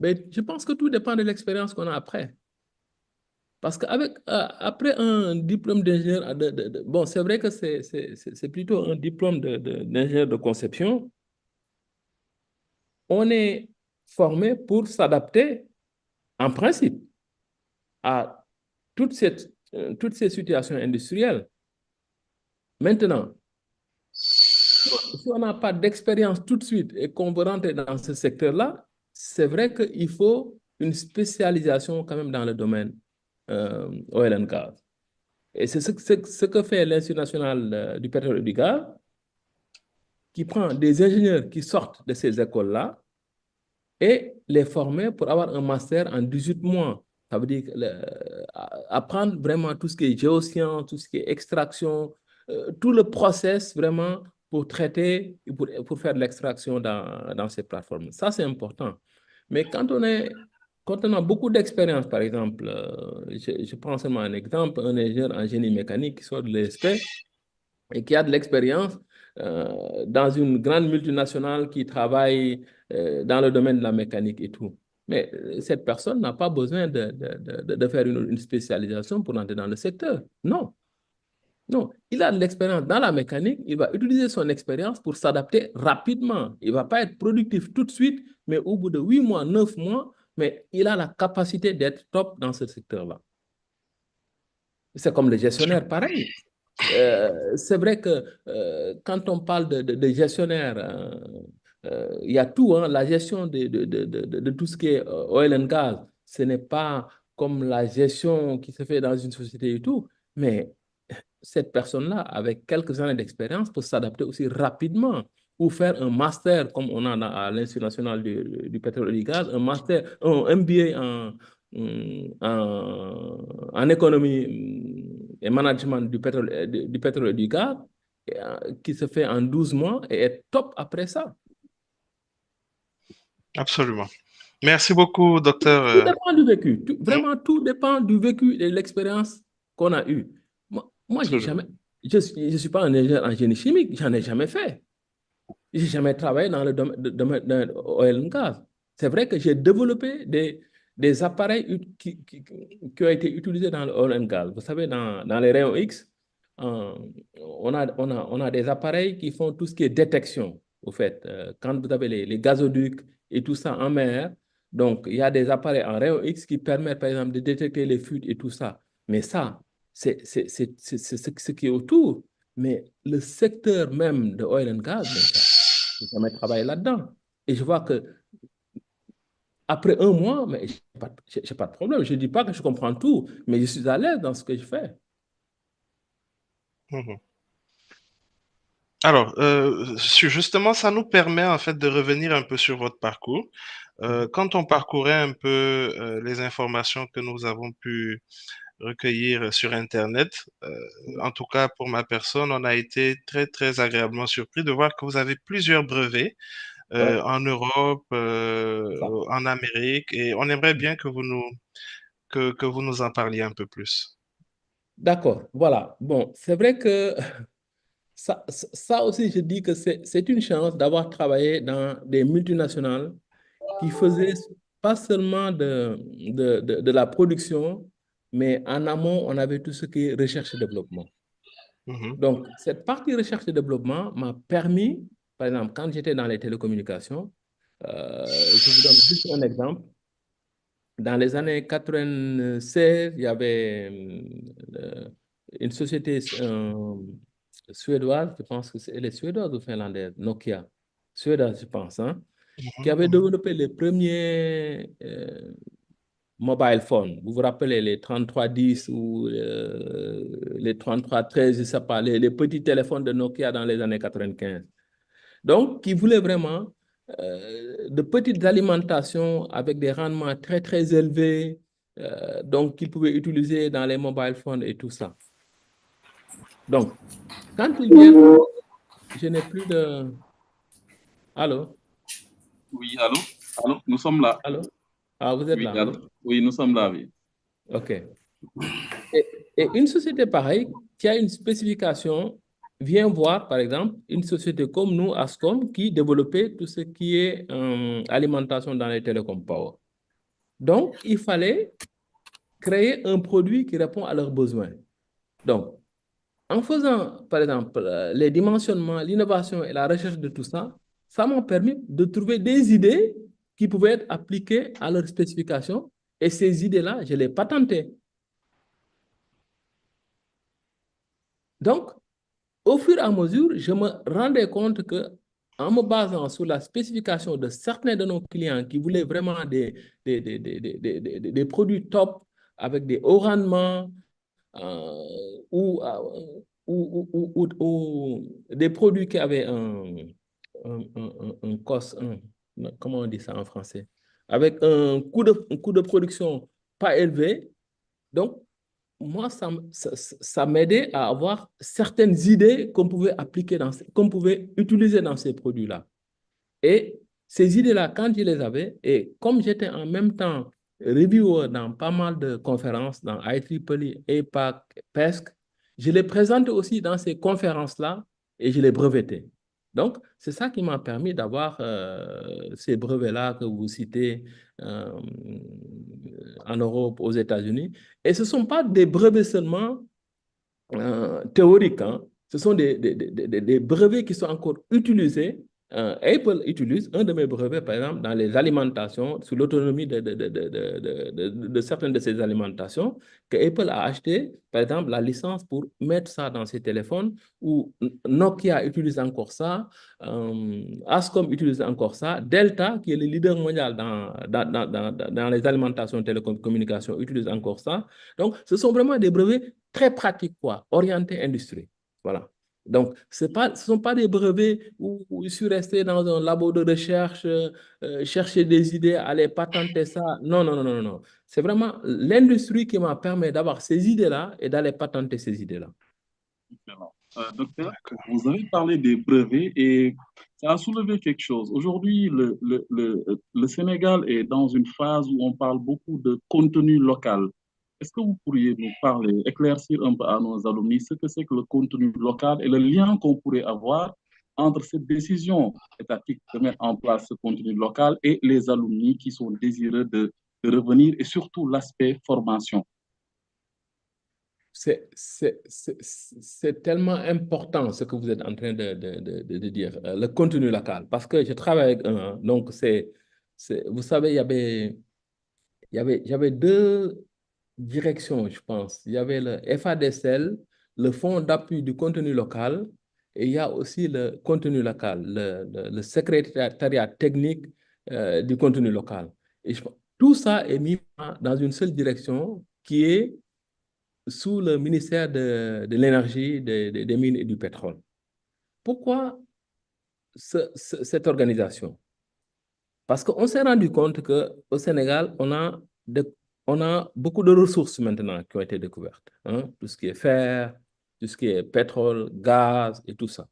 Mais je pense que tout dépend de l'expérience qu'on a après. Parce qu'après un diplôme d'ingénieur, bon, c'est vrai que c'est plutôt un diplôme d'ingénieur de conception. On est formé pour s'adapter, en principe, à toutes ces situations industrielles. Maintenant, si on n'a pas d'expérience tout de suite et qu'on veut rentrer dans ce secteur-là, c'est vrai qu'il faut une spécialisation quand même dans le domaine oil and gas. Et c'est ce que fait l'Institut national du pétrole et du gaz, qui prend des ingénieurs qui sortent de ces écoles-là et les former pour avoir un master en 18 mois. Ça veut dire apprendre vraiment tout ce qui est géosciences, tout ce qui est extraction, tout le process vraiment pour traiter, pour faire de l'extraction dans ces plateformes. Ça, c'est important. Mais quand on a beaucoup d'expérience, par exemple, je prends seulement un exemple, un ingénieur en génie mécanique qui sort de l'ESP et qui a de l'expérience dans une grande multinationale qui travaille dans le domaine de la mécanique et tout. Mais cette personne n'a pas besoin de faire une spécialisation pour entrer dans le secteur. Non. Non, il a de l'expérience dans la mécanique, il va utiliser son expérience pour s'adapter rapidement. Il ne va pas être productif tout de suite, mais au bout de 8 mois, 9 mois, mais il a la capacité d'être top dans ce secteur-là. C'est comme le gestionnaire, pareil. C'est vrai que quand on parle de gestionnaire, il y a tout, hein, la gestion de tout ce qui est oil and gas. Ce n'est pas comme la gestion qui se fait dans une société et tout, mais cette personne-là, avec quelques années d'expérience, peut s'adapter aussi rapidement ou faire un master, comme on a à l'Institut national du pétrole et du gaz, un master, un MBA en économie et management du pétrole et du gaz, qui se fait en 12 mois et est top après ça. Absolument. Merci beaucoup, docteur. Tout dépend du vécu. Vraiment, tout dépend du vécu et de l'expérience qu'on a eue. Moi, je ne suis pas un ingénieur en génie chimique, j'en ai jamais fait. Je n'ai jamais travaillé dans le domaine de oil and gas. C'est vrai que j'ai développé des appareils qui ont été utilisés dans le oil and gas. Vous savez, dans les rayons X, on a des appareils qui font tout ce qui est détection. Au fait, quand vous avez les gazoducs et tout ça en mer, donc il y a des appareils en rayons X qui permettent, par exemple, de détecter les fuites et tout ça. Mais ça, c'est ce qui est autour. Mais le secteur même de oil and gas, je n'ai jamais travaillé là-dedans. Et je vois que après un mois, mais je n'ai pas de problème. Je ne dis pas que je comprends tout, mais je suis à l'aise dans ce que je fais. Alors, justement, ça nous permet en fait de revenir un peu sur votre parcours. Quand on parcourait un peu les informations que nous avons pu recueillir sur Internet, en tout cas pour ma personne, on a été très, très agréablement surpris de voir que vous avez plusieurs brevets Ouais, en Europe, c'est ça. en Amérique, et on aimerait bien que vous nous en parliez un peu plus. D'accord, voilà. Bon, c'est vrai que ça aussi, je dis que c'est une chance d'avoir travaillé dans des multinationales qui faisaient pas seulement de la production, mais en amont, on avait tout ce qui est recherche et développement. Mhm, Donc, cette partie recherche et développement m'a permis, par exemple, quand j'étais dans les télécommunications, je vous donne juste un exemple. Dans les années 96, il y avait une société suédoise, je pense que elle est suédoise ou finlandaise, Nokia, suédoise, je pense, hein, qui mhm, avait mhm. développé les premiers mobile phones. Vous vous rappelez les 3310 ou les 3313, je ne sais pas, les petits téléphones de Nokia dans les années 95. Donc, qui voulait vraiment de petites alimentations avec des rendements très, très élevés, donc qu'ils pouvaient utiliser dans les mobile phones et tout ça. Donc, quand ils viennent, je n'ai plus de... Allô? Oui, allô? Allô? Nous sommes là. Allô? Ah, vous êtes Oui, là? allô? Oui, nous sommes là, oui. OK. Et une société pareille, qui a une spécification, vient voir, par exemple, une société comme nous, Ascom, qui développait tout ce qui est alimentation dans les télécoms power. Donc, il fallait créer un produit qui répond à leurs besoins. Donc, en faisant, par exemple, les dimensionnements, l'innovation et la recherche de tout ça, ça m'a permis de trouver des idées qui pouvaient être appliquées à leurs spécifications. Et ces idées-là, je les patentais. Donc, au fur et à mesure, je me rendais compte que, en me basant sur la spécification de certains de nos clients qui voulaient vraiment des produits top avec des hauts rendements, ou, des produits qui avaient un cost, comment on dit ça en français, avec un coût de production pas élevé. Donc, moi, ça m'aidait à avoir certaines idées qu'on pouvait appliquer qu'on pouvait utiliser dans ces produits-là. Et ces idées-là, quand je les avais, et comme j'étais en même temps reviewer dans pas mal de conférences, dans IEEE, APAC, PESC, je les présentais aussi dans ces conférences-là et je les brevetais. Donc, c'est ça qui m'a permis d'avoir ces brevets-là que vous citez euh, en Europe, aux États-Unis. Et ce ne sont pas des brevets seulement théoriques, hein. Ce sont des brevets qui sont encore utilisés. Apple utilise un de mes brevets, par exemple, dans les alimentations, sur l'autonomie de certaines de ces alimentations, que Apple a acheté, par exemple, la licence pour mettre ça dans ses téléphones, ou Nokia utilise encore ça, Ascom utilise encore ça, Delta, qui est le leader mondial dans les alimentations télécommunications, utilise encore ça. Donc, ce sont vraiment des brevets très pratiques, quoi, orientés industrie. Voilà. Donc, ce ne sont pas des brevets où je suis resté dans un labo de recherche, chercher des idées, aller patenter ça. Non, non, non, non, non. C'est vraiment l'industrie qui m'a permis d'avoir ces idées-là et d'aller patenter ces idées-là. Excellent. Docteur, D'accord. vous avez parlé des brevets et ça a soulevé quelque chose. Aujourd'hui, le Sénégal est dans une phase où on parle beaucoup de contenu local. Est-ce que vous pourriez nous parler, éclaircir un peu à nos alumni ce que c'est que le contenu local et le lien qu'on pourrait avoir entre cette décision étatique de mettre en place ce contenu local et les alumni qui sont désireux de revenir et surtout l'aspect formation? C'est tellement important ce que vous êtes en train de dire, le contenu local, parce que je travaille avec un, donc vous savez, j'avais deux directions, je pense. Il y avait le FADSL, le Fonds d'appui du contenu local, et il y a aussi le contenu local, le secrétariat technique du contenu local. Et tout ça est mis dans une seule direction qui est sous le ministère de l'Énergie, des Mines et du Pétrole. pourquoi cette organisation? Parce qu'on s'est rendu compte qu'au Sénégal, on a beaucoup de ressources maintenant qui ont été découvertes. Hein? Tout ce qui est fer, tout ce qui est pétrole, gaz et tout ça.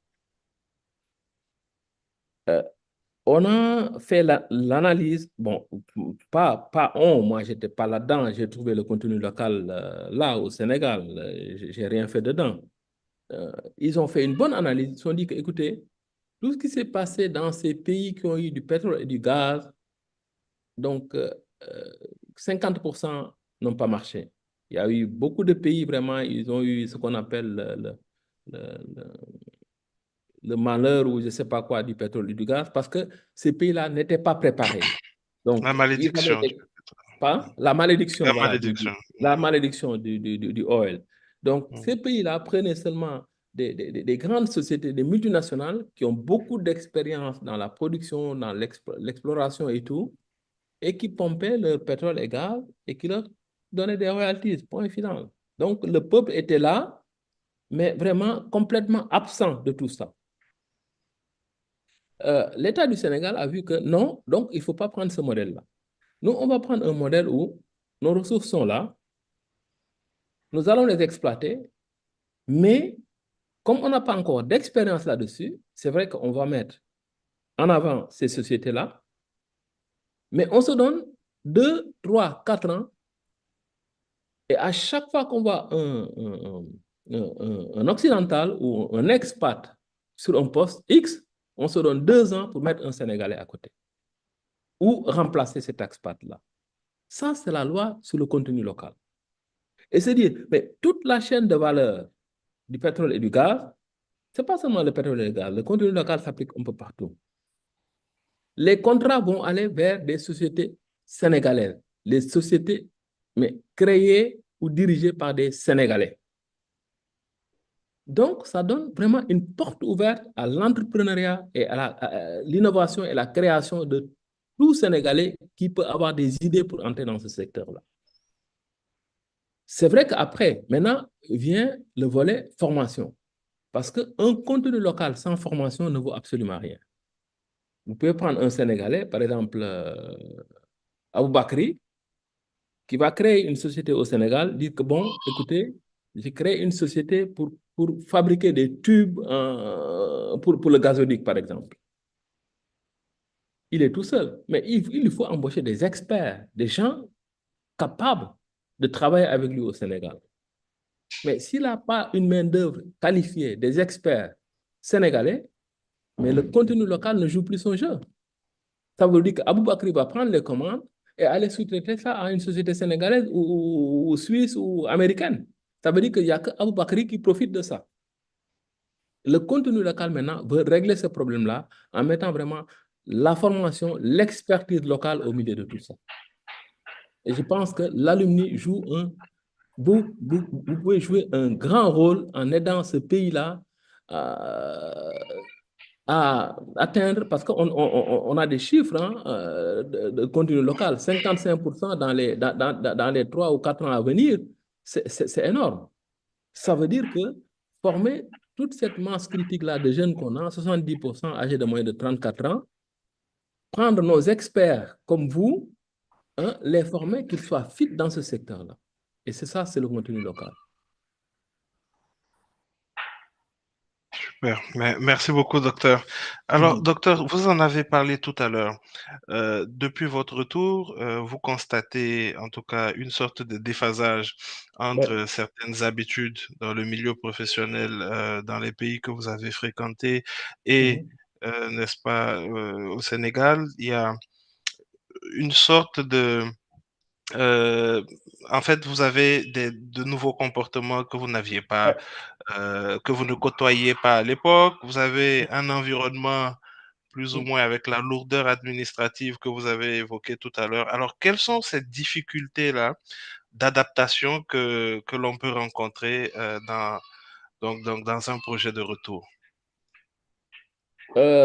On a fait l'analyse, bon, moi je n'étais pas là-dedans, j'ai trouvé le contenu local là au Sénégal, j'ai rien fait dedans. Ils ont fait une bonne analyse, ils se sont dit que, écoutez, tout ce qui s'est passé dans ces pays qui ont eu du pétrole et du gaz, donc 50% n'ont pas marché. Il y a eu beaucoup de pays, vraiment, ils ont eu ce qu'on appelle le malheur ou je ne sais pas quoi du pétrole et du gaz, parce que ces pays-là n'étaient pas préparés. Donc, La malédiction. La malédiction, La voilà, malédiction. la malédiction du oil. Donc, ces pays-là prenaient seulement des grandes sociétés, des multinationales qui ont beaucoup d'expérience dans la production, dans l'exploration et tout, et qui pompaient leur pétrole et gaz et qui leur donnaient des royalties, point final. Donc, le peuple était là, mais vraiment complètement absent de tout ça. L'État du Sénégal a vu que non, donc il ne faut pas prendre ce modèle-là. Nous, on va prendre un modèle où nos ressources sont là, nous allons les exploiter, mais comme on n'a pas encore d'expérience là-dessus, c'est vrai qu'on va mettre en avant ces sociétés-là, mais on se donne 2, 3, 4 ans, et à chaque fois qu'on voit un occidental ou un expat sur un poste X, on se donne 2 ans pour mettre un Sénégalais à côté ou remplacer cet expat-là. Ça, c'est la loi sur le contenu local. Et c'est dire, mais toute la chaîne de valeur du pétrole et du gaz, ce n'est pas seulement le pétrole et le gaz, le contenu local s'applique un peu partout. Les contrats vont aller vers des sociétés sénégalaises, les sociétés mais créées ou dirigées par des Sénégalais. Donc, ça donne vraiment une porte ouverte à l'entrepreneuriat et à l'innovation et la création de tout Sénégalais qui peut avoir des idées pour entrer dans ce secteur-là. C'est vrai qu'après, maintenant, vient le volet formation. Parce qu'un contenu local sans formation ne vaut absolument rien. Vous pouvez prendre un Sénégalais, par exemple, Aboubakri, qui va créer une société au Sénégal, dire que bon, écoutez, j'ai créé une société pour fabriquer des tubes pour le gazoduc, par exemple. Il est tout seul, mais il faut embaucher des experts, des gens capables de travailler avec lui au Sénégal. Mais s'il n'a pas une main-d'œuvre qualifiée, des experts sénégalais, mais le contenu local ne joue plus son jeu. Ça veut dire qu'Aboubakri va prendre les commandes et aller sous-traiter ça à une société sénégalaise ou suisse ou américaine. Ça veut dire qu'il n'y a qu'Aboubakri qui profite de ça. Le contenu local maintenant veut régler ce problème-là en mettant vraiment la formation, l'expertise locale au milieu de tout ça. Et je pense que l'alumni joue vous pouvez jouer un grand rôle en aidant ce pays-là à atteindre, parce qu'on a des chiffres de contenu local, 55% dans les 3 ou 4 ans à venir, c'est énorme. Ça veut dire que former toute cette masse critique-là de jeunes qu'on a, 70% âgés de moins de 34 ans, prendre nos experts comme vous, les former, qu'ils soient fit dans ce secteur-là. Et c'est ça, c'est le contenu local. Super. Merci beaucoup, docteur. Alors, docteur, vous en avez parlé tout à l'heure. Depuis votre retour, vous constatez en tout cas une sorte de déphasage entre certaines habitudes dans le milieu professionnel dans les pays que vous avez fréquentés et, n'est-ce pas, au Sénégal. Il y a une sorte de... en fait, vous avez de nouveaux comportements que vous n'aviez pas, que vous ne côtoyiez pas à l'époque. Vous avez un environnement plus ou moins avec la lourdeur administrative que vous avez évoquée tout à l'heure. Alors, quelles sont ces difficultés-là d'adaptation que l'on peut rencontrer dans un projet de retour?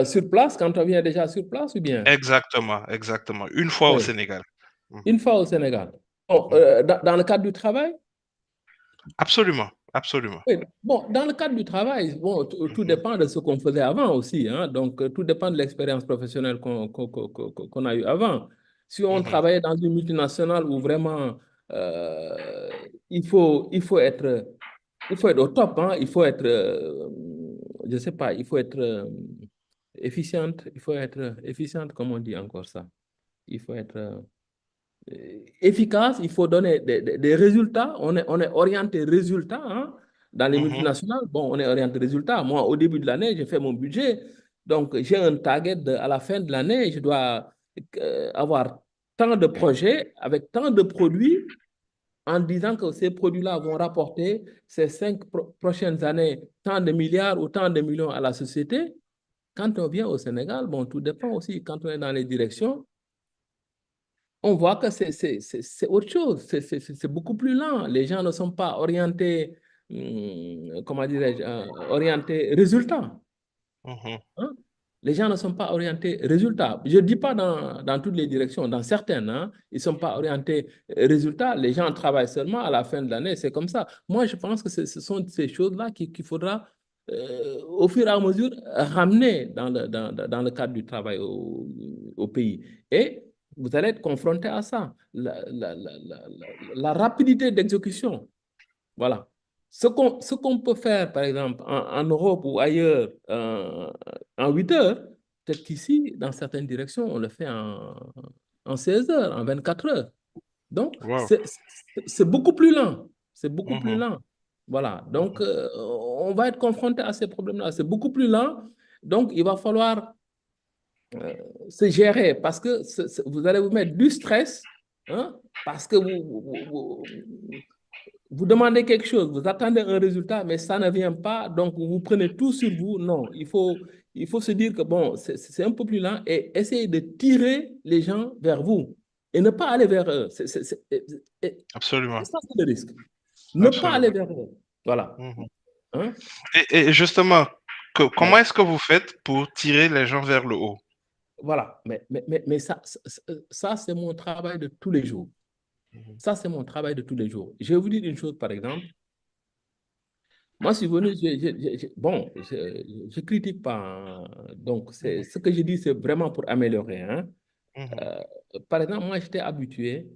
Sur place, quand on vient déjà sur place ou bien? Exactement, exactement. Une fois au Sénégal. Une fois au Sénégal. Dans le cadre du travail? Absolument, Absolument. Oui. Bon, dans le cadre du travail, bon, tout dépend de ce qu'on faisait avant aussi, hein. Donc, tout dépend de l'expérience professionnelle qu'on a eue avant. Si on Mhm. travaillait dans une multinationale où vraiment euh, il faut être au top, hein. Il faut être, je sais pas, il faut être efficiente, comment on dit encore ça? Il faut être efficace, il faut donner des résultats. On est orienté résultat, hein. Dans les Mhm. multinationales, bon, on est orienté résultat. Moi, au début de l'année, j'ai fait mon budget. Donc, j'ai un target à la fin de l'année. Je dois avoir tant de projets avec tant de produits en disant que ces produits-là vont rapporter ces 5 prochaines années tant de milliards ou tant de millions à la société. Quand on vient au Sénégal, bon, tout dépend aussi. Quand on est dans les directions, on voit que c'est autre chose, c'est beaucoup plus lent. Les gens ne sont pas orientés, comment dirais-je, orientés résultats, Mhm. hein. Les gens ne sont pas orientés résultats. Je ne dis pas dans toutes les directions, dans certaines, hein, ils ne sont pas orientés résultats. Les gens travaillent seulement à la fin de l'année, c'est comme ça. Moi, je pense que ce sont ces choses-là qu'il faudra, au fur et à mesure, ramener dans le cadre du travail au pays. Et vous allez être confronté à ça, la rapidité d'exécution. Voilà. Ce qu'on peut faire, par exemple, en Europe ou ailleurs en 8 heures, peut-être qu'ici, dans certaines directions, on le fait en 16 heures, en 24 heures. Donc, Wow. c'est beaucoup plus lent. C'est beaucoup plus Mhm. lent. Voilà. Donc, Mhm. on va être confronté à ces problèmes-là. C'est beaucoup plus lent. Donc, il va falloir euh, se gérer parce que vous allez vous mettre du stress, hein, parce que vous demandez quelque chose, vous attendez un résultat, mais ça ne vient pas, donc vous prenez tout sur vous. Non, il faut se dire que bon, c'est un peu plus lent et essayer de tirer les gens vers vous et ne pas aller vers eux. Absolument. Ça, c'est le risque. Ne pas aller Absolument. vers eux. Voilà. Mhm. Hein? Et justement, comment Ouais. est-ce que vous faites pour tirer les gens vers le haut? Voilà. Mais ça c'est mon travail de tous les jours. Mhm. Ça, c'est mon travail de tous les jours. Je vais vous dire une chose, par exemple. Moi, je suis venu, bon, je critique pas, hein. Donc, Mhm. ce que je dis, c'est vraiment pour améliorer, hein. Mhm. Euh, Par exemple, moi, j'étais habitué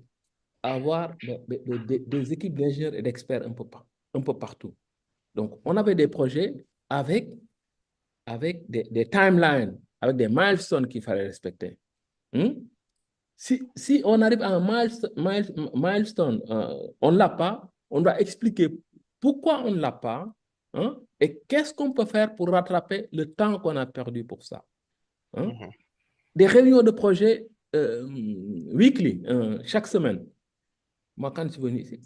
à avoir des équipes d'ingénieurs et d'experts un peu partout. Donc, on avait des projets avec des timelines, avec des milestones qu'il fallait respecter. Hmm? Si on arrive à un milestone, on ne l'a pas, on doit expliquer pourquoi on ne l'a pas, hein, et qu'est-ce qu'on peut faire pour rattraper le temps qu'on a perdu pour ça, hein. Mhm. Des réunions de projet weekly, chaque semaine. Moi, quand je suis venu ici,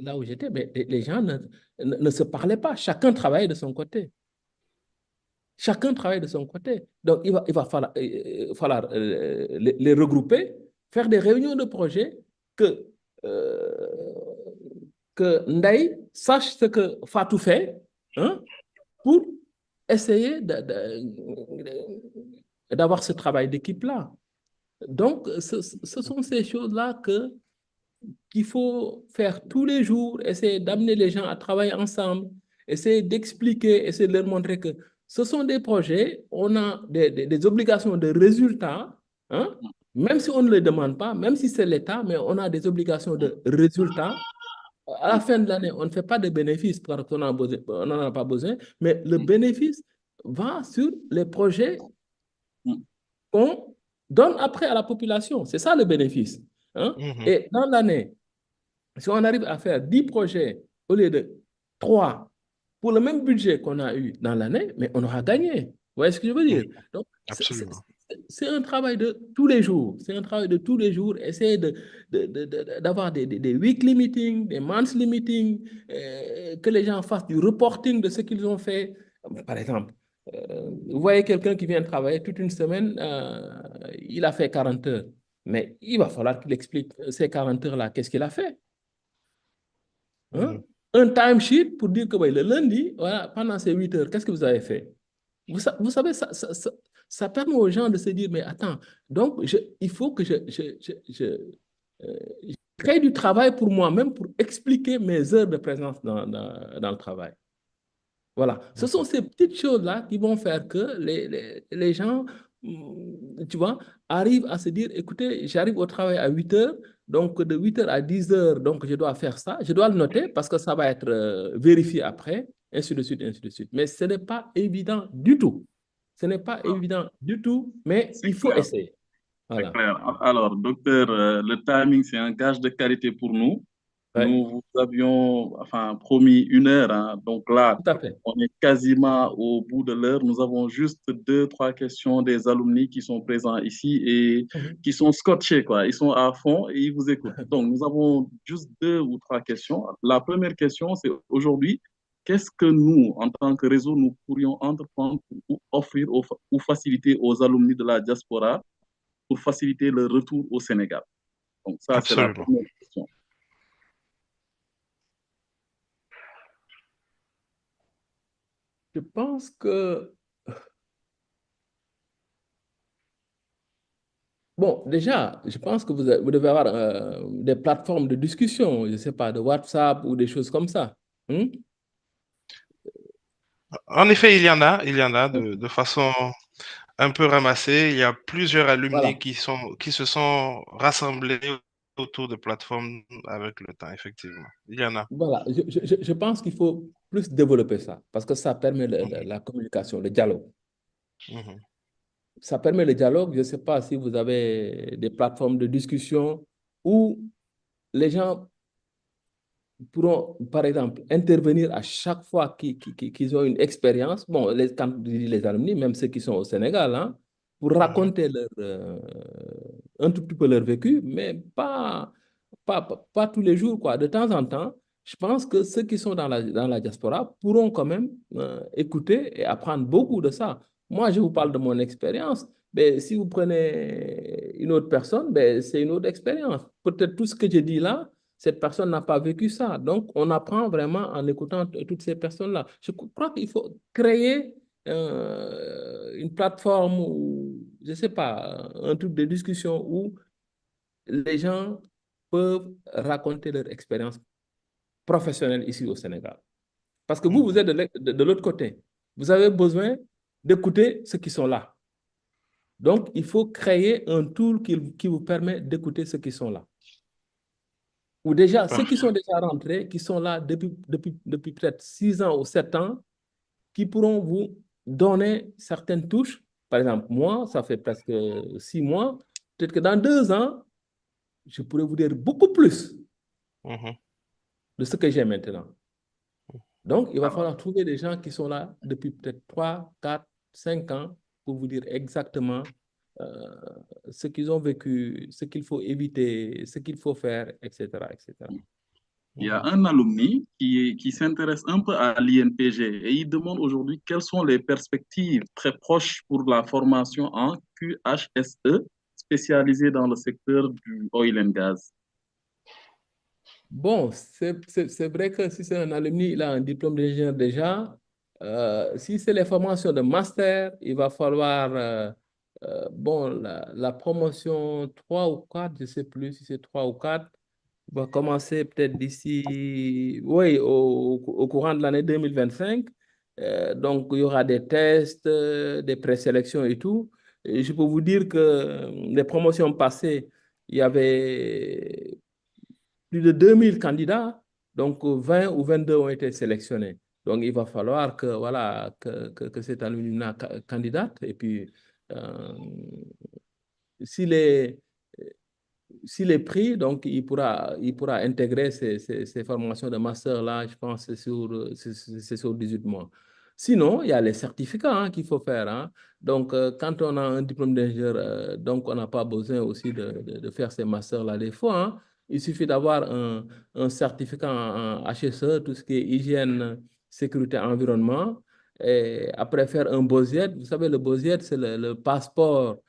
là où j'étais, les gens ne se parlaient pas. Chacun travaillait de son côté. Chacun travaille de son côté. Donc, il va falloir les regrouper, faire des réunions de projet que, euh, que Ndaï sache ce que Fatou fait, hein, pour essayer d'avoir ce travail d'équipe-là. Donc, ce sont ces choses-là qu'il faut faire tous les jours, essayer d'amener les gens à travailler ensemble, essayer d'expliquer, essayer de leur montrer que ce sont des projets, on a des obligations de résultats, hein, même si on ne les demande pas, même si c'est l'État, mais on a des obligations de résultats. À la fin de l'année, on ne fait pas de bénéfices parce qu'on n'en a pas besoin, mais le bénéfice va sur les projets qu'on donne après à la population. C'est ça le bénéfice, hein. Mhm. Et dans l'année, si on arrive à faire 10 projets au lieu de 3 pour le même budget qu'on a eu dans l'année, mais on aura gagné. Vous voyez ce que je veux Mhm. dire? Donc, Absolument. c'est un travail de tous les jours. C'est un travail de tous les jours. Essayer d'avoir des weekly meetings, des monthly meetings, que les gens fassent du reporting de ce qu'ils ont fait. Par exemple, vous voyez quelqu'un qui vient travailler toute une semaine, il a fait 40 heures. Mais il va falloir qu'il explique ces 40 heures-là, qu'est-ce qu'il a fait, hein? Mhm. Un timesheet pour dire que ouais, le lundi, voilà, pendant ces 8 heures, qu'est-ce que vous avez fait? Vous savez, ça permet aux gens de se dire, mais attends, donc il faut que je crée du travail pour moi-même pour expliquer mes heures de présence dans le travail. Voilà. Ce sont ces petites choses-là qui vont faire que les gens, tu vois, arrivent à se dire, écoutez, j'arrive au travail à 8 heures, donc de 8 heures à 10 heures, donc je dois faire ça, je dois le noter parce que ça va être vérifié après, ainsi de suite, ainsi de suite. Mais ce n'est pas évident du tout. Ce n'est pas évident du tout, mais il faut Clair. essayer. C'est Voilà. clair. Alors, docteur, le timing, c'est un gage de qualité pour nous. Ouais, Nous vous avions promis 1 heure, hein. Donc là, tout à fait. on est quasiment au bout de l'heure. Nous avons juste 2, 3 questions des alumni qui sont présents ici et Mhm. qui sont scotchés, quoi. Ils sont à fond et ils vous écoutent. Donc, nous avons juste 2 ou 3 questions. La première question, c'est aujourd'hui, qu'est-ce que nous, en tant que réseau, nous pourrions entreprendre ou offrir ou faciliter aux alumni de la diaspora pour faciliter le retour au Sénégal? Donc, ça, c'est la Absolument. première question. Je pense que, bon, déjà, je pense que vous devez avoir des plateformes de discussion, je ne sais pas, de WhatsApp ou des choses comme ça. Hmm? En effet, il y en a de façon un peu ramassée. Il y a plusieurs alumni Voilà. qui se sont rassemblés autour de plateformes avec le temps, effectivement. Il y en a. Voilà. Je pense qu'il faut plus développer ça parce que ça permet Mhm, la communication, le dialogue. mhm. Ça permet le dialogue. Je ne sais pas si vous avez des plateformes de discussion où les gens pourront, par exemple, intervenir à chaque fois qu'ils ont une expérience. Bon, quand je dis les alumni, même ceux qui sont au Sénégal, hein, pour Mhm, raconter un tout petit peu leur vécu, mais pas tous les jours, quoi. De temps en temps, je pense que ceux qui sont dans la diaspora pourront quand même écouter et apprendre beaucoup de ça. Moi, je vous parle de mon expérience. Mais si vous prenez une autre personne, ben, c'est une autre expérience. Peut-être tout ce que je dis là, cette personne n'a pas vécu ça. Donc, on apprend vraiment en écoutant toutes ces personnes-là. Je crois qu'il faut créer une plateforme ou, je ne sais pas, un truc de discussion où les gens peuvent raconter leur expérience professionnelle ici au Sénégal. Parce que vous, vous mhm. êtes de l'autre côté. Vous avez besoin d'écouter ceux qui sont là. Donc, il faut créer un tool qui vous permet d'écouter ceux qui sont là. Ou déjà, ceux qui Parfait. sont déjà rentrés, qui sont là depuis peut-être 6 ans ou 7 ans, qui pourront vous donner certaines touches. Par exemple, moi, ça fait presque 6 mois. Peut-être que dans 2 ans, je pourrais vous dire beaucoup plus Mhm. de ce que j'ai maintenant. Donc, il va Alors, falloir trouver des gens qui sont là depuis peut-être 3, 4, 5 ans pour vous dire exactement euh, ce qu'ils ont vécu, ce qu'il faut éviter, ce qu'il faut faire, etc., etc. il y a Mhm. un alumni qui s'intéresse un peu à l'INPG et il demande aujourd'hui quelles sont les perspectives très proches pour la formation en QHSE spécialisée dans le secteur du oil and gas. Bon, c'est vrai que si c'est un alumni, il a un diplôme d'ingénieur déjà. Si c'est les formations de master, il va falloir, bon, la promotion 3 ou 4, je ne sais plus si c'est 3 ou 4, va commencer peut-être d'ici, oui, au courant de l'année 2025. Donc, il y aura des tests, des présélections et tout. Et je peux vous dire que les promotions passées, il y avait plus de 2000 candidats, donc 20 ou 22 ont été sélectionnés. Donc, il va falloir que, voilà, que cet alumni candidate. Et puis, euh, s'il est, s'il est pris, donc il pourra intégrer ces formations de master-là, je pense, c'est sur 18 mois. Sinon, il y a les certificats hein, qu'il faut faire. Hein. Donc, quand on a un diplôme d'ingénieur, donc on n'a pas besoin aussi de faire ces masters-là des fois. Hein. Il suffit d'avoir un certificat en HSE, tout ce qui est hygiène, sécurité, environnement. Et après faire un BOSIET, vous savez, le BOSIET, c'est le passeport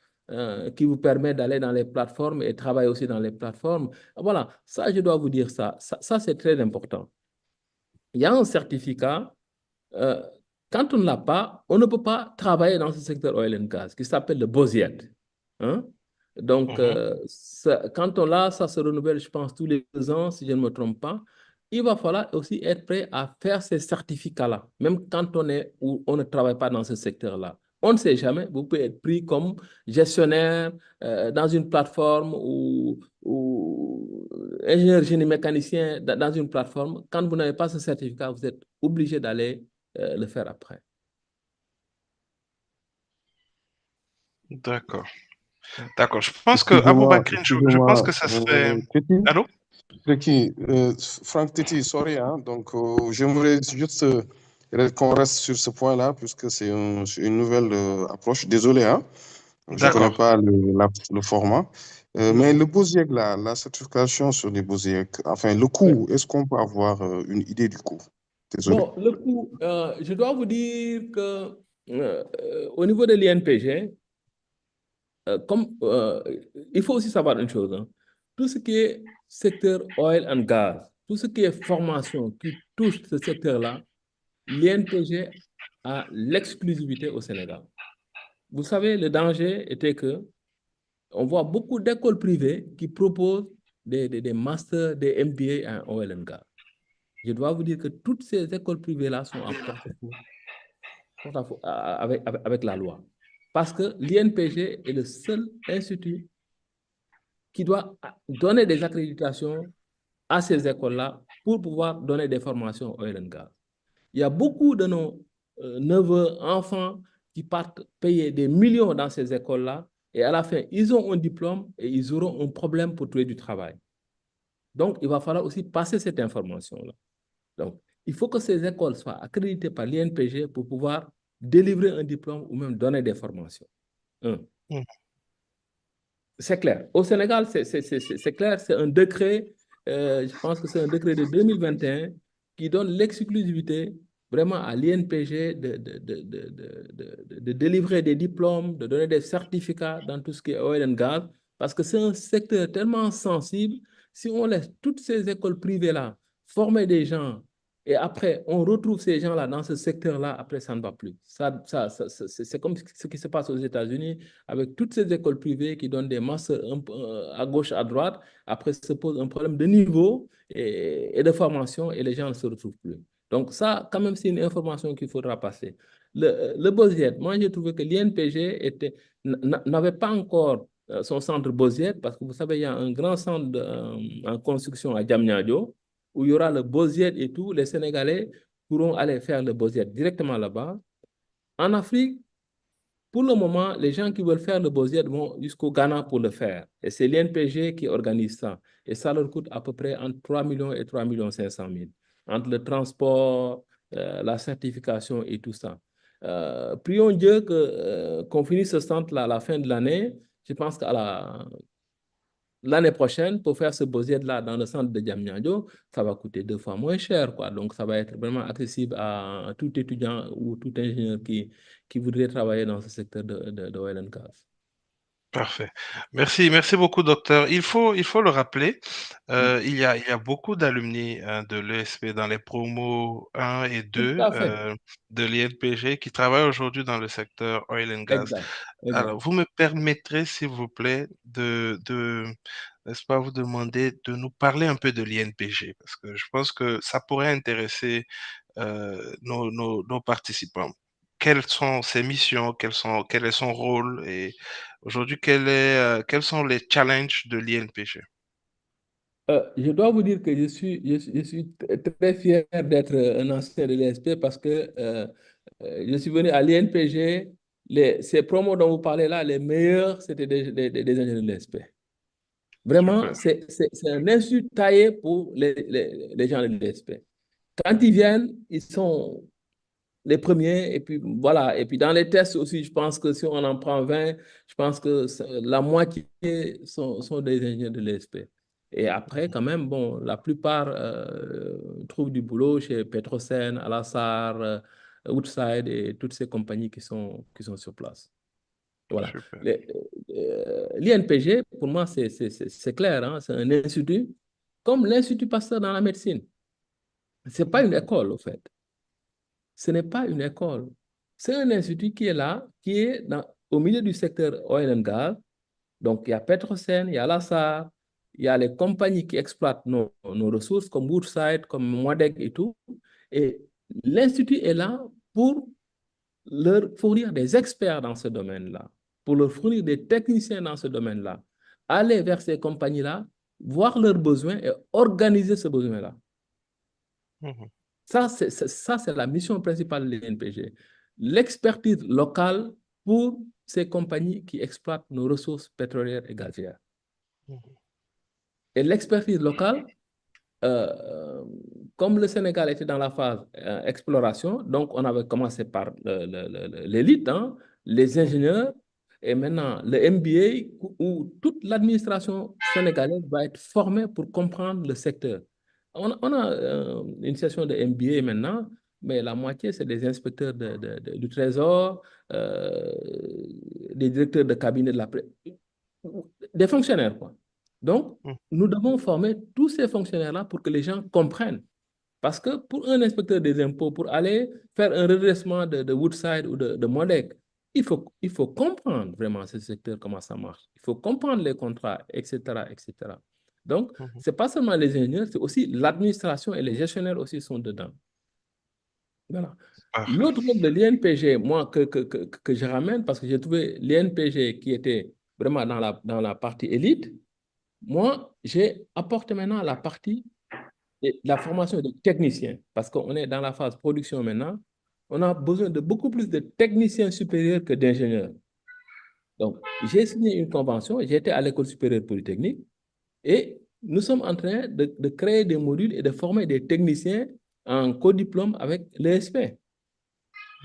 qui vous permet d'aller dans les plateformes et travailler aussi dans les plateformes. Voilà, ça, je dois vous dire ça. Ça, c'est très important. Il y a un certificat. euh, Quand on ne l'a pas, on ne peut pas travailler dans ce secteur oil and gas qui s'appelle le BOSIET. Hein? Donc, quand on l'a, ça se renouvelle, je pense, tous les 2 ans, si je ne me trompe pas. Il va falloir aussi être prêt à faire ces certificats-là, même quand on est ou on ne travaille pas dans ce secteur-là. On ne sait jamais, vous pouvez être pris comme gestionnaire dans une plateforme ou ingénieur génie mécanicien dans une plateforme. Quand vous n'avez pas ce certificat, vous êtes obligé d'aller le faire après. D'accord. D'accord. Je pense que Aboubakrin, je pense que ça serait... Titi, Allô? Franck Titi, sorry, hein, donc j'aimerais juste qu'on reste sur ce point-là, puisque c'est une nouvelle approche. Désolé, hein, je ne connais D'accord. pas le format. Mais le BOSIEC, là, la certification sur les BOSIEC, enfin, le coût, est-ce qu'on peut avoir une idée du coût? Désolé. Bon, le coût, je dois vous dire que au niveau de l'INPG, il faut aussi savoir une chose, hein. Tout ce qui est secteur oil and gas, tout ce qui est formation qui touche ce secteur-là, l'INPG a l'exclusivité au Sénégal. Vous savez, le danger était que on voit beaucoup d'écoles privées qui proposent des masters, des MBA en oil and gas. Je dois vous dire que toutes ces écoles privées-là sont en porte-à-faux avec la loi. Parce que l'INPG est le seul institut qui doit donner des accréditations à ces écoles-là pour pouvoir donner des formations oil and gas. Il y a beaucoup de nos neveux, enfants qui partent payer des millions dans ces écoles-là et à la fin, ils ont un diplôme et ils auront un problème pour trouver du travail. Donc, il va falloir aussi passer cette information-là. Donc, il faut que ces écoles soient accréditées par l'INPG pour pouvoir délivrer un diplôme ou même donner des formations. C'est clair. Au Sénégal, c'est clair, c'est un décret, je pense que c'est un décret de 2021 qui donne l'exclusivité vraiment à l'INPG de délivrer des diplômes, de donner des certificats dans tout ce qui est oil and gas, parce que c'est un secteur tellement sensible. Si on laisse toutes ces écoles privées-là former des gens et après, on retrouve ces gens-là dans ce secteur-là, après, ça ne va plus. C'est comme ce qui se passe aux États-Unis avec toutes ces écoles privées qui donnent des masters à gauche, à droite. Après, se pose un problème de niveau et de formation et les gens ne se retrouvent plus. Donc ça, quand même, c'est une information qu'il faudra passer. Le BOSIET, moi, j'ai trouvé que l'INPG n'avait pas encore son centre BOSIET parce que vous savez, il y a un grand centre en construction à Diamniadio où il y aura le BOSIET et tout. Les Sénégalais pourront aller faire le BOSIET directement là-bas. En Afrique, pour le moment, les gens qui veulent faire le BOSIET vont jusqu'au Ghana pour le faire. Et c'est l'INPG qui organise ça. Et ça leur coûte à peu près entre 3 millions et 3 500 000. Entre le transport, la certification et tout ça. Prions Dieu qu'on finisse ce centre-là à la fin de l'année. Je pense qu'à l'année prochaine, pour faire ce BOSIET-là dans le centre de Diamniadio, ça va coûter 2 fois moins cher, quoi. Donc, ça va être vraiment accessible à tout étudiant ou tout ingénieur qui voudrait travailler dans ce secteur de oil and gas. Parfait. Merci beaucoup, docteur. Il faut le rappeler, il y a beaucoup d'alumni de l'ESP dans les promos 1 et 2 de l'INPG qui travaillent aujourd'hui dans le secteur oil and gas. Exact. Alors, vous me permettrez, s'il vous plaît, n'est-ce pas, vous demander de nous parler un peu de l'INPG, parce que je pense que ça pourrait intéresser nos participants. Quelles sont ses missions, quel est son rôle et aujourd'hui, quels sont les challenges de l'INPG? Je dois vous dire que je suis très fier d'être un ancien de l'ESP parce que je suis venu à l'INPG, ces promos dont vous parlez là, les meilleurs, c'était des ingénieurs de l'ESP. Vraiment, c'est un institut taillé pour les gens de l'ESP. Quand ils viennent, ils sont les premiers, et puis voilà. Et puis dans les tests aussi, je pense que si on en prend 20, je pense que la moitié sont des ingénieurs de l'ESP. Et après, quand même, bon, la plupart trouvent du boulot chez Petrosen, Alassar, Woodside et toutes ces compagnies qui sont sur place. Voilà. L'INPG, pour moi, c'est clair, hein, c'est un institut, comme l'Institut Pasteur dans la médecine. Ce n'est pas une école, au fait. Ce n'est pas une école. C'est un institut qui est là, qui est au milieu du secteur oil and gas, Donc, il y a Petrosen, il y a Lassar, il y a les compagnies qui exploitent nos ressources comme Woodside, comme Moadec et tout. Et l'Institut est là pour leur fournir des experts dans ce domaine-là, pour leur fournir des techniciens dans ce domaine-là, aller vers ces compagnies-là, voir leurs besoins et organiser ce besoin-là. Mhm. Ça, c'est la mission principale de l'INPG. L'expertise locale pour ces compagnies qui exploitent nos ressources pétrolières et gazières. Mhm. Et l'expertise locale, comme le Sénégal était dans la phase exploration, donc on avait commencé par l'élite, hein, les ingénieurs, et maintenant le MBA, où toute l'administration sénégalaise va être formée pour comprendre le secteur. On a une session de MBA maintenant, mais la moitié, c'est des inspecteurs du Trésor, des directeurs de cabinet de la presse, des fonctionnaires, quoi. Donc, Mhm. nous devons former tous ces fonctionnaires-là pour que les gens comprennent. Parce que pour un inspecteur des impôts, pour aller faire un redressement de Woodside ou de Modec, il faut comprendre vraiment ce secteur, comment ça marche. Il faut comprendre les contrats, etc., etc. Donc, Mhm. ce n'est pas seulement les ingénieurs, c'est aussi l'administration et les gestionnaires aussi sont dedans. Voilà. Parfait. L'autre rôle de l'INPG, moi, que je ramène, parce que j'ai trouvé l'INPG qui était vraiment dans la partie élite, moi, j'ai apporté maintenant la partie de la formation des techniciens, parce qu'on est dans la phase production maintenant. On a besoin de beaucoup plus de techniciens supérieurs que d'ingénieurs. Donc, j'ai signé une convention, j'ai été à l'École supérieure polytechnique, et nous sommes en train de créer des modules et de former des techniciens en co-diplôme avec l'ESP.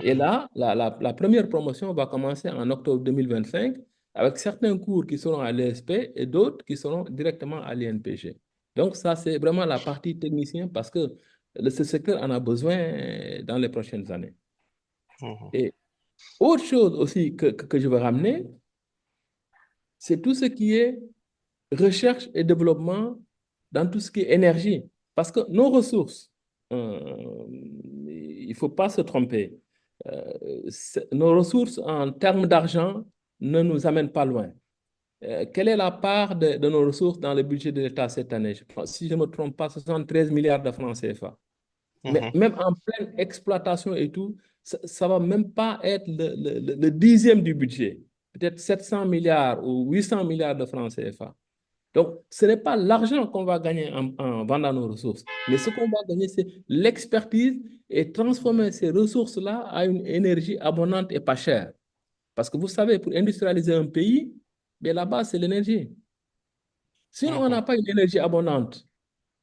Et là, la première promotion va commencer en octobre 2025 avec certains cours qui seront à l'ESP et d'autres qui seront directement à l'INPG. Donc, ça, c'est vraiment la partie technicien parce que ce secteur en a besoin dans les prochaines années. Mhm. Et autre chose aussi que je veux ramener, c'est tout ce qui est recherche et développement dans tout ce qui est énergie. Parce que nos ressources, il ne faut pas se tromper, nos ressources en termes d'argent ne nous amènent pas loin. Quelle est la part de nos ressources dans le budget de l'État cette année? Je pense, si je ne me trompe pas, 73 milliards de francs CFA. Mais Mhm. même en pleine exploitation et tout, ça ne va même pas être le dixième du budget. Peut-être 700 milliards ou 800 milliards de francs CFA. Donc, ce n'est pas l'argent qu'on va gagner en vendant nos ressources, mais ce qu'on va gagner, c'est l'expertise et transformer ces ressources-là à une énergie abondante et pas chère. Parce que vous savez, pour industrialiser un pays, bien, la base, c'est l'énergie. Si on Mhm. n'a pas une énergie abondante,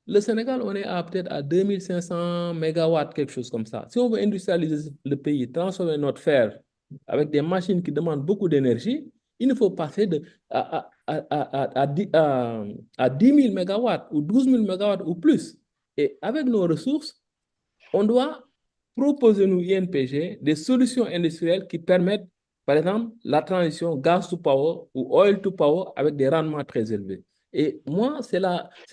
le Sénégal, on est peut-être à 2500 mégawatts, quelque chose comme ça. Si on veut industrialiser le pays, transformer notre fer avec des machines qui demandent beaucoup d'énergie, il nous faut passer à 10 000 mégawatts ou 12 000 mégawatts ou plus. Et avec nos ressources, on doit proposer, nous, INPG, des solutions industrielles qui permettent, par exemple, la transition gaz to power ou oil to power avec des rendements très élevés. Et moi, c'est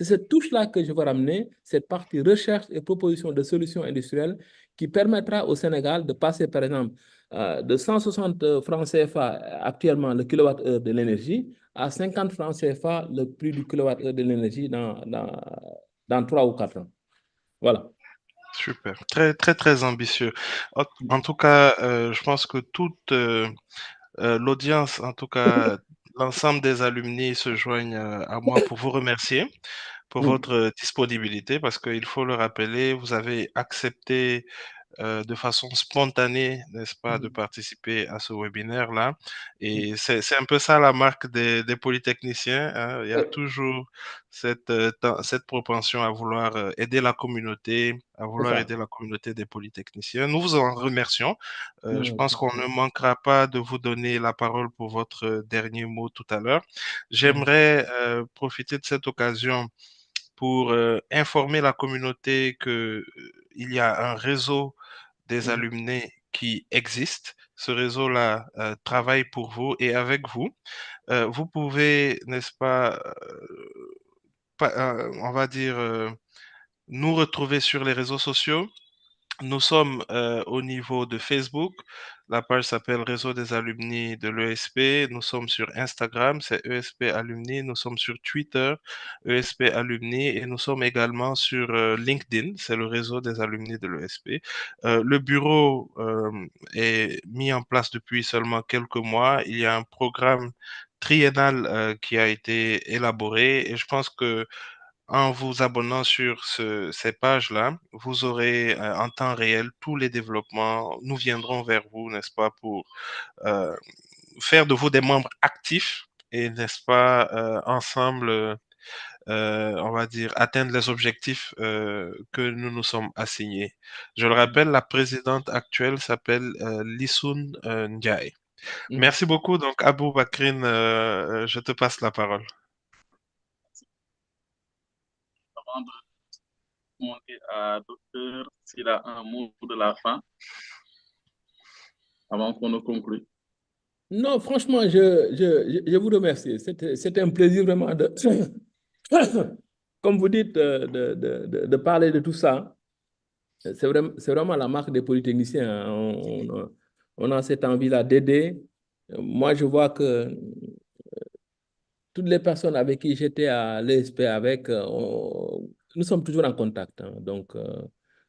cette touche-là que je veux ramener, cette partie recherche et proposition de solutions industrielles qui permettra au Sénégal de passer, par exemple, de 160 francs CFA actuellement le kilowattheure de l'énergie à 50 francs CFA le prix du kilowattheure de l'énergie dans 3 ou 4 ans. Voilà. Super. Très, très, très ambitieux. En tout cas, je pense que toute l'audience, en tout cas, l'ensemble des alumni se joignent à moi pour vous remercier pour votre disponibilité parce qu'il faut le rappeler, vous avez accepté de façon spontanée, n'est-ce pas, de participer à ce webinaire-là. Et c'est un peu ça la marque des polytechniciens, hein. Il y a toujours cette propension à vouloir aider la communauté, à C'est vouloir ça. aider la communauté des polytechniciens. Nous vous en remercions. Je pense qu'on ne manquera pas de vous donner la parole pour votre dernier mot tout à l'heure. J'aimerais profiter de cette occasion pour informer la communauté que il y a un réseau des alumni qui existe. Ce réseau-là travaille pour vous et avec vous. Vous pouvez, n'est-ce pas, on va dire, nous retrouver sur les réseaux sociaux. Nous sommes au niveau de Facebook. La page s'appelle Réseau des alumni de l'ESP. Nous sommes sur Instagram, c'est ESP Alumni. Nous sommes sur Twitter, ESP Alumni. Et nous sommes également sur LinkedIn, c'est le réseau des alumni de l'ESP. Le bureau est mis en place depuis seulement quelques mois. Il y a un programme triennal qui a été élaboré et je pense que en vous abonnant sur ces pages-là, vous aurez en temps réel tous les développements. Nous viendrons vers vous, n'est-ce pas, pour euh, faire de vous des membres actifs et, n'est-ce pas, ensemble, on va dire, atteindre les objectifs que nous nous sommes assignés. Je le rappelle, la présidente actuelle s'appelle Lissoun Ndiaye. Merci beaucoup. Donc, Abou Bakrine, je te passe la parole. Avant de demander à docteur s'il a un mot de la fin, avant qu'on ne conclue. Non, franchement, je vous remercie. C'était un plaisir vraiment de, comme vous dites, de parler de tout ça. C'est vraiment la marque des polytechniciens, hein. On a cette envie-là d'aider. Moi, je vois que toutes les personnes avec qui j'étais à l'ESP nous sommes toujours en contact, hein. Donc,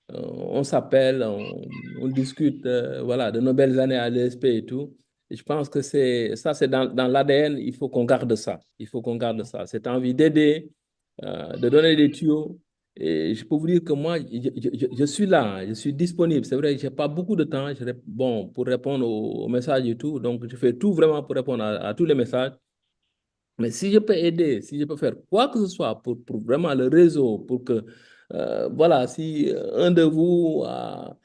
on s'appelle, on discute, voilà, de nos belles années à l'ESP et tout. Et je pense que c'est dans l'ADN, il faut qu'on garde ça. Il faut qu'on garde ça. Cette envie d'aider, de donner des tuyaux. Et je peux vous dire que moi, je suis là, je suis disponible. C'est vrai que je n'ai pas beaucoup de temps bon, pour répondre aux messages et tout. Donc, je fais tout vraiment pour répondre à tous les messages. Mais si je peux aider, si je peux faire quoi que ce soit pour vraiment le réseau, pour que, voilà, si un de vous a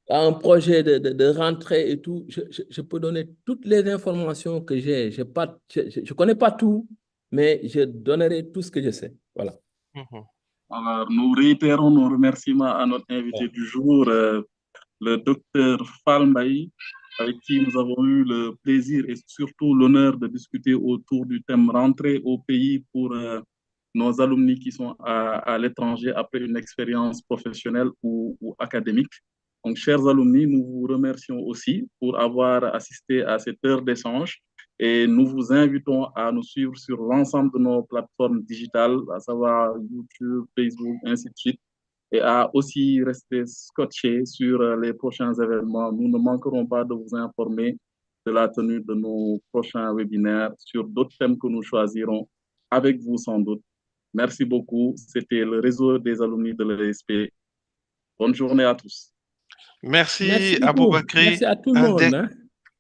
un projet de rentrée et tout, je peux donner toutes les informations que j'ai. Je ne connais pas tout, mais je donnerai tout ce que je sais. Voilà. Alors, nous réitérons nos remerciements à notre invité du jour, le docteur Falmbaï, avec qui nous avons eu le plaisir et surtout l'honneur de discuter autour du thème rentrée au pays pour nos alumni qui sont à l'étranger après une expérience professionnelle ou académique. Donc, chers alumni, nous vous remercions aussi pour avoir assisté à cette heure d'échange et nous vous invitons à nous suivre sur l'ensemble de nos plateformes digitales, à savoir YouTube, Facebook, ainsi de suite, et à aussi rester scotché sur les prochains événements. Nous ne manquerons pas de vous informer de la tenue de nos prochains webinaires sur d'autres thèmes que nous choisirons avec vous sans doute. Merci beaucoup. C'était le réseau des alumni de l'ESP. Bonne journée à tous. Merci Aboubakri. Merci à tout le monde, hein.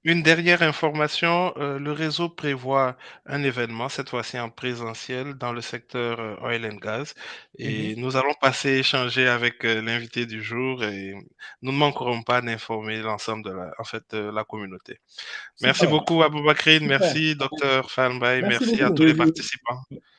Une dernière information, le réseau prévoit un événement, cette fois-ci en présentiel, dans le secteur oil and gas. Et nous allons passer échanger avec l'invité du jour et nous ne manquerons pas d'informer l'ensemble de la communauté. Merci beaucoup Aboubakri, merci Dr Falmbaï, merci à tous les participants.